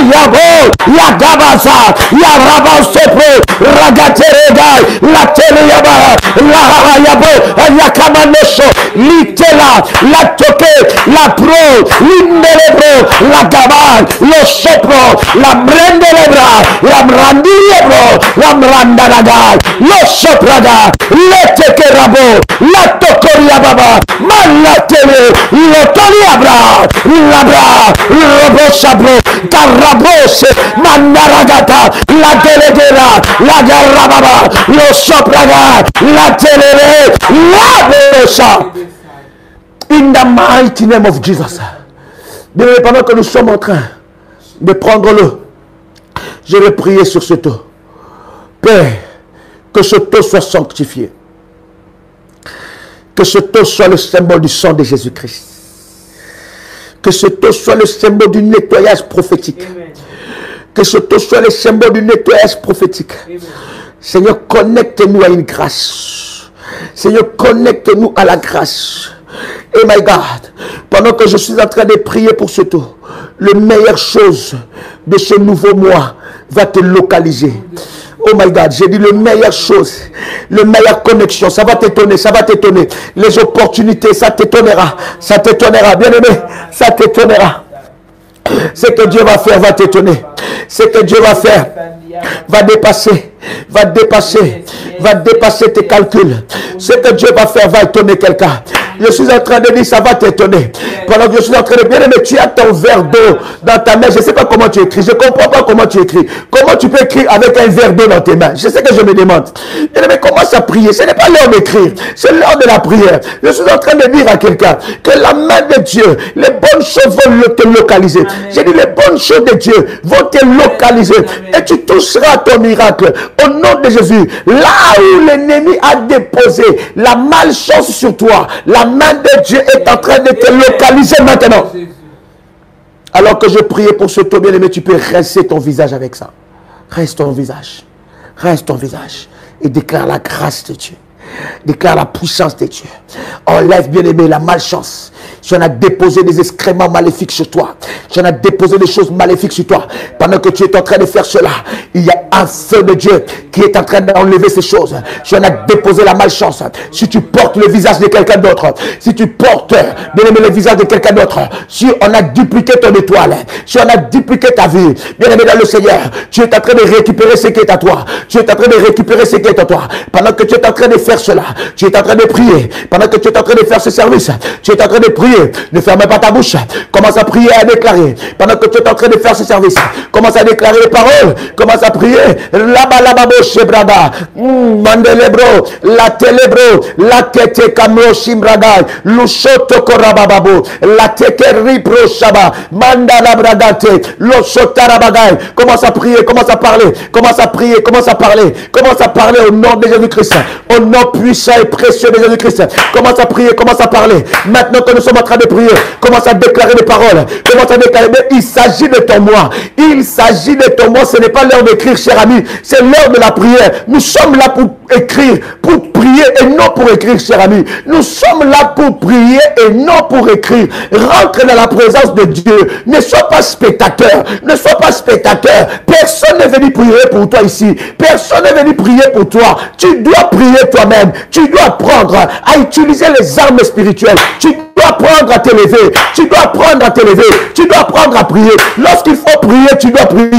Yabo, Yagabaza, Yarabasopo, Ragaterega, la Teleyaba, la Yabo, Yakamanosho, Litela, la Toke, la Pro, l'Indelebro, la Gaban, le Sopro, la Brendelebra, la Brandilebro, la Brandalaga, le Sopraga, le Tekerabo, la Tokoriababa, Malatele, le Toliabra, Labra, Robosabro, Carabose, Mandaragata, la Delegera, la Garababa, le Sopraga, la Telere, la Bosa. In the mighty name of Jesus. Bien, pendant que nous sommes en train de prendre l'eau, je vais prier sur ce eau. Père, que ce eau soit sanctifié. Que ce eau soit le symbole du sang de Jésus-Christ. Que ce taux soit le symbole du nettoyage prophétique. Que ce taux soit le symbole du nettoyage prophétique. Seigneur, connecte-nous à une grâce. Seigneur, connecte-nous à la grâce. Et my God, pendant que je suis en train de prier pour ce taux, la meilleure chose de ce nouveau mois va te localiser. Oh my God, j'ai dit le meilleure chose, le meilleure connexion, ça va t'étonner, ça va t'étonner. Les opportunités, ça t'étonnera, bien aimé, ça t'étonnera. Ce que Dieu va faire va t'étonner. Ce que Dieu va faire va dépasser tes calculs. Ce que Dieu va faire va étonner quelqu'un. Je suis en train de dire, ça va t'étonner. Pendant que je suis en train de bien aimer, tu as ton verre d'eau dans ta main. Je ne sais pas comment tu écris. Je ne comprends pas comment tu écris. Comment tu peux écrire avec un verre d'eau dans tes mains? Je sais que je me demande. Bien aimé, commence à prier. Ce n'est pas l'heure d'écrire. C'est l'heure de la prière. Je suis en train de dire à quelqu'un que la main de Dieu, les bonnes choses vont te localiser. J'ai dit, les bonnes choses de Dieu vont te localiser. Et tu toucheras ton miracle. Au nom de Jésus, là où l'ennemi a déposé la malchance sur toi, la main de Dieu est en train de te localiser maintenant. Alors que je priais pour ce taux bien-aimé, tu peux rincer ton visage avec ça. Rince ton visage. Rince ton visage. Et déclare la grâce de Dieu. Déclare la puissance de Dieu. Enlève, bien-aimé, la malchance. Si on a déposé des excréments maléfiques sur toi, si on a déposé des choses maléfiques sur toi, pendant que tu es en train de faire cela, il y a un feu de Dieu qui est en train d'enlever ces choses. Si on a déposé la malchance, si tu portes le visage de quelqu'un d'autre, si tu portes, bien-aimé, le visage de quelqu'un d'autre, si on a dupliqué ton étoile, si on a dupliqué ta vie, bien-aimé dans le Seigneur, tu es en train de récupérer ce qui est à toi. Tu es en train de récupérer ce qui est à toi. Pendant que tu es en train de faire cela, tu es en train de prier. Pendant que tu es en train de faire ce service, tu es en train de prier. Ne ferme pas ta bouche. Commence à prier et à déclarer. Pendant que tu es en train de faire ce service, commence à déclarer les paroles. Commence à prier. Là-bas, Shebrada. Mandelebro. La telebro. La kete kamro shimbrada. Lushoto korabababo. La tekeri pro shaba. Mandala bradate. Loshotarabagay. Commence à prier. Commence à parler. Commence à prier. Commence à parler. Commence à parler au nom de Jésus-Christ. Au nom puissant et précieux de Jésus-Christ. Commence à prier. Commence à parler. Maintenant que nous sommes en train de prier, commence à déclarer des paroles. Commence à déclarer, mais il s'agit de ton moi. Il s'agit de ton moi. Ce n'est pas l'heure d'écrire, cher ami. C'est l'heure de la prière. Nous sommes là pour écrire, pour prier et non pour écrire, cher ami. Nous sommes là pour prier et non pour écrire. Rentre dans la présence de Dieu. Ne sois pas spectateur. Ne sois pas spectateur. Personne n'est venu prier pour toi ici. Personne n'est venu prier pour toi. Tu dois prier toi-même. Tu dois apprendre à utiliser les armes spirituelles. Tu dois apprendre à t'élever. Tu dois apprendre à t'élever. Tu dois apprendre à prier. Lorsqu'il faut prier, tu dois prier.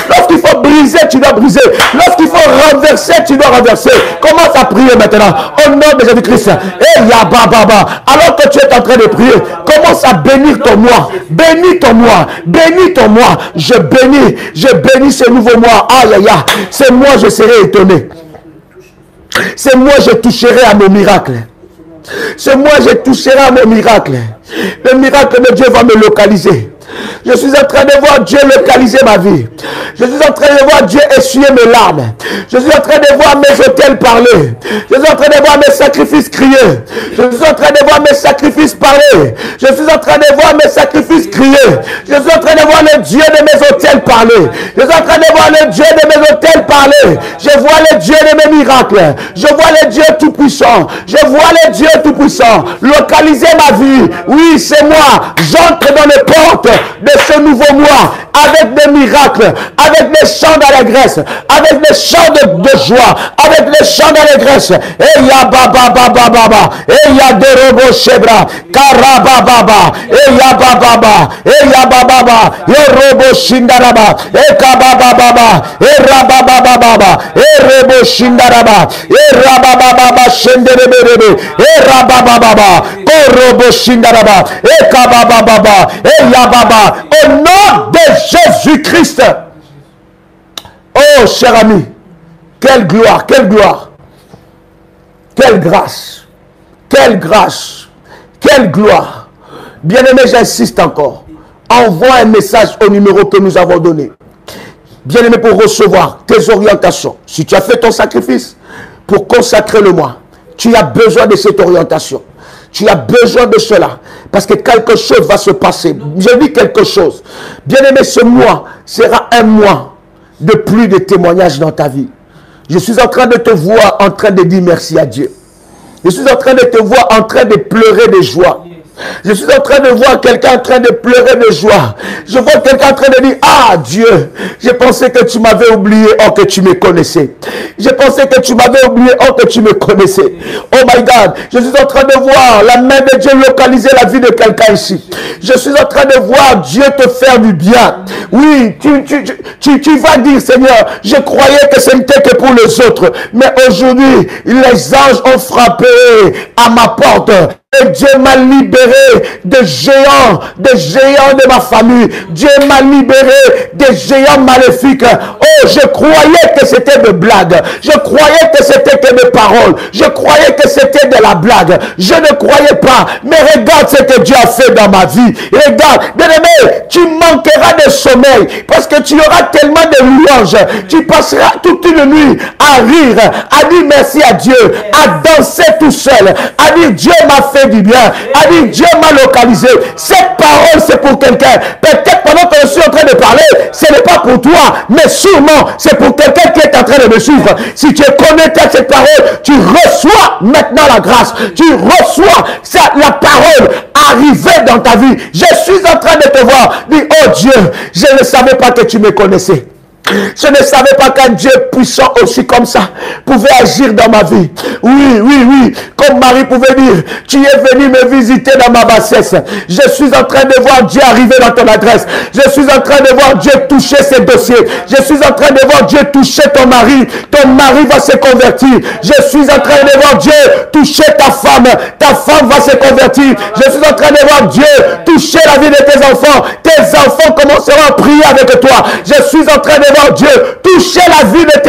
Lorsqu'il faut briser, tu dois briser. Lorsqu'il faut renverser, tu dois renverser. Commence à prier maintenant. Au nom de Jésus-Christ. Et Yababa. Alors que tu es en train de prier, commence à bénir ton moi. Bénis ton moi. Bénis ton moi. Je bénis ce nouveau moi. Aïe, aïe, aïe. C'est moi, je serai étonné. C'est moi, je toucherai à mon miracle. C'est moi, je toucherai à mon miracle. Le miracle de Dieu va me localiser. Je suis en train de voir Dieu localiser ma vie. Je suis en train de voir Dieu essuyer mes larmes. Je suis en train de voir mes autels parler. Je suis en train de voir mes sacrifices crier. Je suis en train de voir mes sacrifices parler. Je suis en train de voir mes sacrifices crier. Je suis en train de voir le Dieu de mes autels parler. Je suis en train de voir le Dieu de mes autels parler. Je vois le Dieu de mes miracles. Je vois le Dieu tout-puissant. Je vois le Dieu tout-puissant localiser ma vie. Oui, c'est moi. J'entre dans les portes de ce nouveau mois avec des miracles, avec des chants d'allégresse, avec des chants de joie, avec des chants d'allégresse. Et ya baba baba baba, et ya de robo shebra, karababa, et ya baba, et ya baba, et robo shindaraba, et kababa baba, et rababa baba, et robo shindaraba, et rababa baba shenderebe, et rababa baba, korobo shindaraba, et kababa baba, et ya baba. Au nom de Jésus-Christ. Oh, cher ami, quelle gloire, quelle gloire, quelle grâce, quelle grâce, quelle gloire. Bien-aimé, j'insiste encore. Envoie un message au numéro que nous avons donné. Bien-aimé, pour recevoir tes orientations. Si tu as fait ton sacrifice pour consacrer le mois, tu as besoin de cette orientation. Tu as besoin de cela. Parce que quelque chose va se passer. Je dis quelque chose. Bien-aimé, ce mois sera un mois de plus de témoignages dans ta vie. Je suis en train de te voir en train de dire merci à Dieu. Je suis en train de te voir en train de pleurer de joie. Je suis en train de voir quelqu'un en train de pleurer de joie. Je vois quelqu'un en train de dire, ah Dieu, j'ai pensé que tu m'avais oublié, oh que tu me connaissais. J'ai pensé que tu m'avais oublié, oh que tu me connaissais. Oh my God, je suis en train de voir la main de Dieu localiser la vie de quelqu'un ici. Je suis en train de voir Dieu te faire du bien. Oui, tu vas dire, Seigneur, je croyais que ce n'était que pour les autres. Mais aujourd'hui, les anges ont frappé à ma porte. Et Dieu m'a libéré des géants de ma famille. Dieu m'a libéré des géants maléfiques. Oh, je croyais que c'était des blagues. Je croyais que c'était que des paroles. Je croyais que c'était de la blague. Je ne croyais pas. Mais regarde ce que Dieu a fait dans ma vie. Regarde, bien-aimé, tu manqueras de sommeil parce que tu auras tellement de louanges. Tu passeras toute une nuit à rire, à dire merci à Dieu, à danser tout seul, à dire Dieu m'a fait du bien, a dit Dieu m'a localisé. Cette parole c'est pour quelqu'un. Peut-être pendant que je suis en train de parler, ce n'est pas pour toi, mais sûrement c'est pour quelqu'un qui est en train de me suivre. Si tu es connecté à cette parole, tu reçois maintenant la grâce, tu reçois la parole arriver dans ta vie. Je suis en train de te voir, dis oh Dieu, je ne savais pas que tu me connaissais. Je ne savais pas qu'un Dieu puissant aussi comme ça pouvait agir dans ma vie. Oui. Comme Marie pouvait dire, tu es venu me visiter dans ma bassesse. Je suis en train de voir Dieu arriver dans ton adresse. Je suis en train de voir Dieu toucher ses dossiers. Je suis en train de voir Dieu toucher ton mari. Ton mari va se convertir. Je suis en train de voir Dieu toucher ta femme. Ta femme va se convertir. Je suis en train de voir Dieu toucher la vie de tes enfants. Tes enfants commenceront à prier avec toi. Je suis en train de voir Dieu toucher la vie de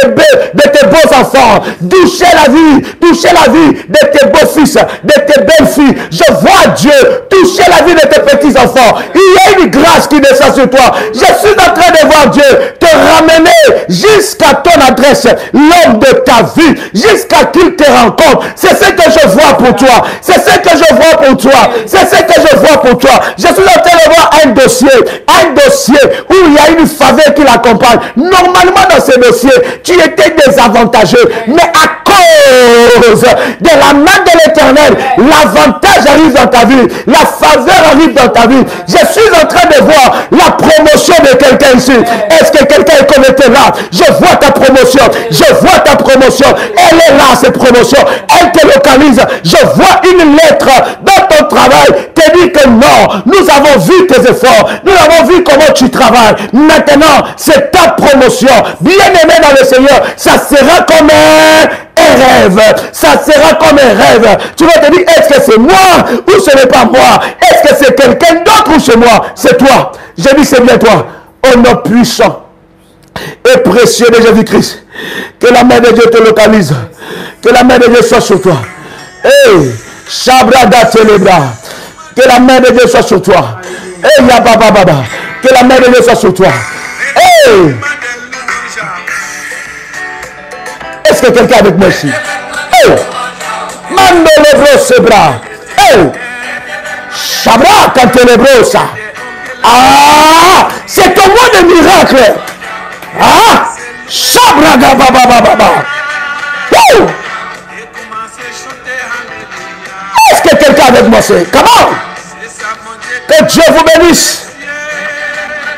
tes beaux enfants, toucher la vie de tes beaux fils, de tes belles filles. Je vois Dieu toucher la vie de tes petits enfants. Il y a une grâce qui descend sur toi. Je suis en train de voir Dieu te ramener jusqu'à ton adresse, l'homme de ta vie, jusqu'à qu'il te rencontre. C'est ce que je vois pour toi. C'est ce que je vois pour toi. C'est ce que je vois pour toi. Je suis en train de voir un dossier où il y a une faveur qui l'accompagne. Normalement, dans ce dossier, tu étais désavantageux. Mais à cause de la main de l'Éternel, l'avantage arrive dans ta vie. La faveur arrive dans ta vie. Je suis en train de voir la promotion de quelqu'un ici. Est-ce que quelqu'un est connecté là? Je vois ta promotion. Je vois ta promotion. Elle est là, cette promotion. Elle te localise. Je vois une lettre dans ton travail. Te dit que non, nous avons vu tes efforts. Nous avons vu comment tu travailles. Maintenant, c'est ta promotion. Bien-aimé dans le Seigneur, ça sera comme un rêve. Ça sera comme un rêve. Tu vas te dire, est-ce que c'est moi ou ce n'est pas moi? Est-ce que c'est quelqu'un d'autre ou c'est moi? C'est toi. Je dis, c'est bien toi. Au nom puissant et précieux de Jésus-Christ. Que la main de Dieu te localise. Que la main de Dieu soit sur toi. Hey, Shabrada Telebra. Que la main de Dieu soit sur toi. Hey, Yabababa. Que la main de Dieu soit sur toi. Hey! Est-ce que quelqu'un avec moi ici? Hey! Mando lebro sebra. Hey! Shabra cantelebrosa. Ah! C'est ton mois de miracle. Ah! Shabra gababababa. Oh! Est-ce que quelqu'un avec moi c'est? Comment? Que Dieu vous bénisse.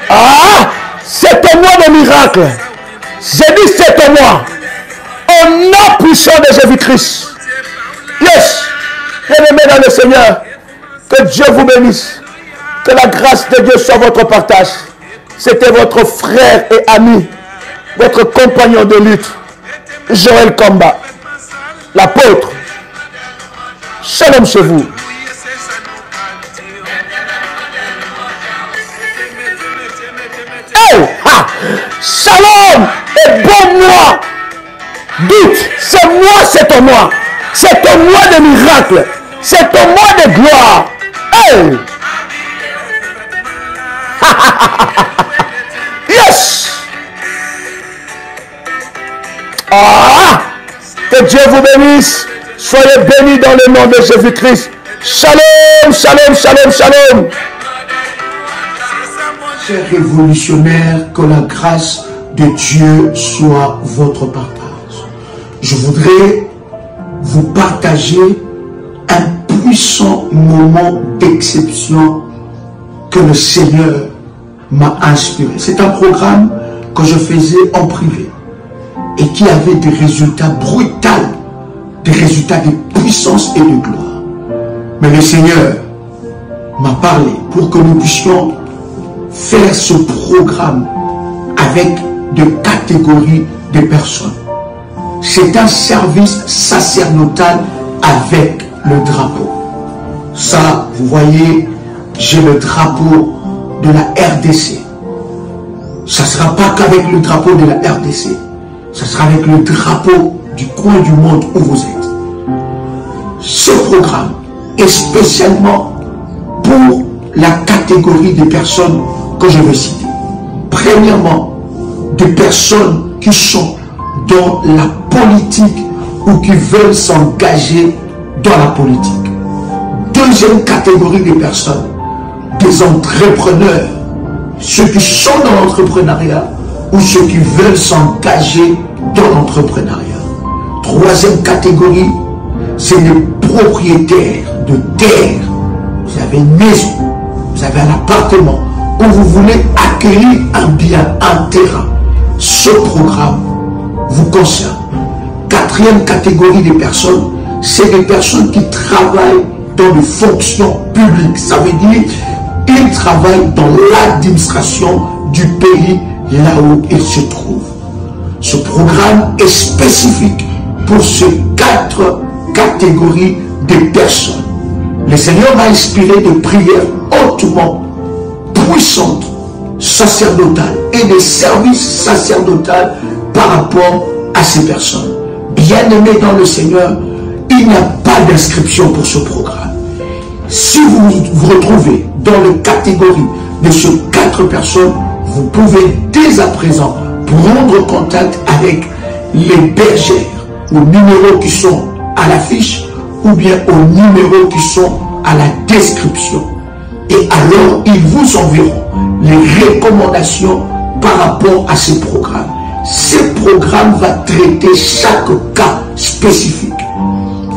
Ah! C'est ton mois de miracle. J'ai dit c'est ton mois. Au nom puissant de Jésus-Christ. Yes. Bien-aimé dans le Seigneur. Que Dieu vous bénisse. Que la grâce de Dieu soit votre partage. C'était votre frère et ami. Votre compagnon de lutte. Joël Kamba. L'apôtre. Shalom chez vous. Shalom et bon mois. Dites, c'est moi, c'est ton mois. C'est ton mois de miracle. C'est ton mois de gloire. Hey. Yes. Ah. Que Dieu vous bénisse. Soyez bénis dans le nom de Jésus-Christ. Shalom. Shalom, shalom, shalom, shalom. Chers révolutionnaires, que la grâce de Dieu soit votre partage. Je voudrais vous partager un puissant moment d'exception que le Seigneur m'a inspiré. C'est un programme que je faisais en privé et qui avait des résultats brutaux, des résultats de puissance et de gloire. Mais le Seigneur m'a parlé pour que nous puissions faire ce programme avec de catégories de personnes. C'est un service sacerdotal avec le drapeau. Ça, vous voyez, j'ai le drapeau de la RDC. Ça ne sera pas qu'avec le drapeau de la RDC. Ça sera avec le drapeau du coin du monde où vous êtes. Ce programme est spécialement pour la catégorie des personnes que je vais citer. Premièrement, des personnes qui sont dans la politique ou qui veulent s'engager dans la politique. Deuxième catégorie des personnes, des entrepreneurs, ceux qui sont dans l'entrepreneuriat ou ceux qui veulent s'engager dans l'entrepreneuriat. Troisième catégorie, c'est les propriétaires de terre. Vous avez une maison, vous avez un appartement où vous voulez acquérir un bien, un terrain. Ce programme vous concerne. Quatrième catégorie des personnes, c'est des personnes qui travaillent dans les fonctions publiques. Ça veut dire qu'ils travaillent dans l'administration du pays là où ils se trouvent. Ce programme est spécifique pour ces 4 catégories de personnes. Le Seigneur m'a inspiré de prières hautement puissantes, sacerdotales et de services sacerdotaux par rapport à ces personnes. Bien-aimés dans le Seigneur, il n'y a pas d'inscription pour ce programme. Si vous vous retrouvez dans la catégorie de ces 4 personnes, vous pouvez dès à présent prendre contact avec les bergères aux numéros qui sont à l'affiche ou bien aux numéros qui sont à la description. Et alors, ils vous enverront les recommandations par rapport à ces programmes. Ce programme va traiter chaque cas spécifique.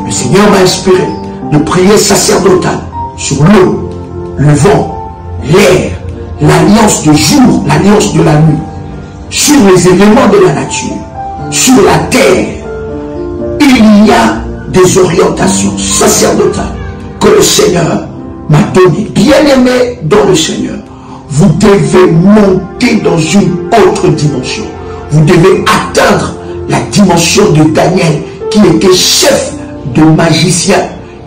Le Seigneur m'a inspiré de prier sacerdotal sur l'eau, le vent, l'air, l'alliance de jour, l'alliance de la nuit, sur les éléments de la nature, sur la terre. Il y a des orientations sacerdotales que le Seigneur m'a données. Bien-aimés dans le Seigneur, vous devez monter dans une autre dimension. Vous devez atteindre la dimension de Daniel, qui était chef de magicien.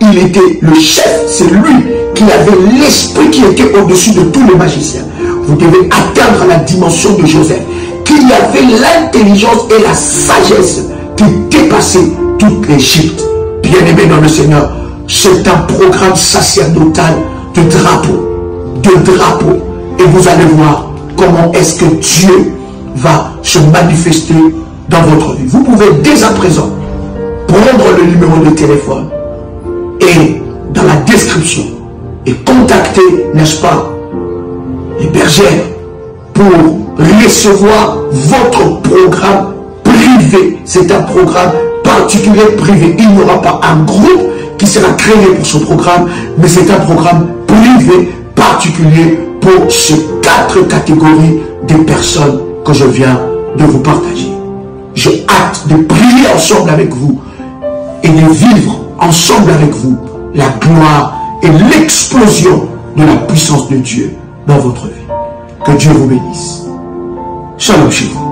Il était le chef, c'est lui qui avait l'esprit qui était au-dessus de tous les magiciens. Vous devez atteindre la dimension de Joseph, qui avait l'intelligence et la sagesse qui dépassait toute l'Égypte. Bien-aimés dans le Seigneur, c'est un programme sacerdotal de drapeau. Et vous allez voir comment est-ce que Dieu va se manifester dans votre vie. Vous pouvez dès à présent prendre le numéro de téléphone et dans la description et contacter, n'est-ce pas, les bergères pour recevoir votre programme privé. C'est un programme particulier privé. Il n'y aura pas un groupe qui sera créé pour ce programme, mais c'est un programme privé particulier pour ces 4 catégories de personnes que je viens de vous partager. J'ai hâte de prier ensemble avec vous et de vivre ensemble avec vous la gloire et l'explosion de la puissance de Dieu dans votre vie. Que Dieu vous bénisse. Shalom chez vous.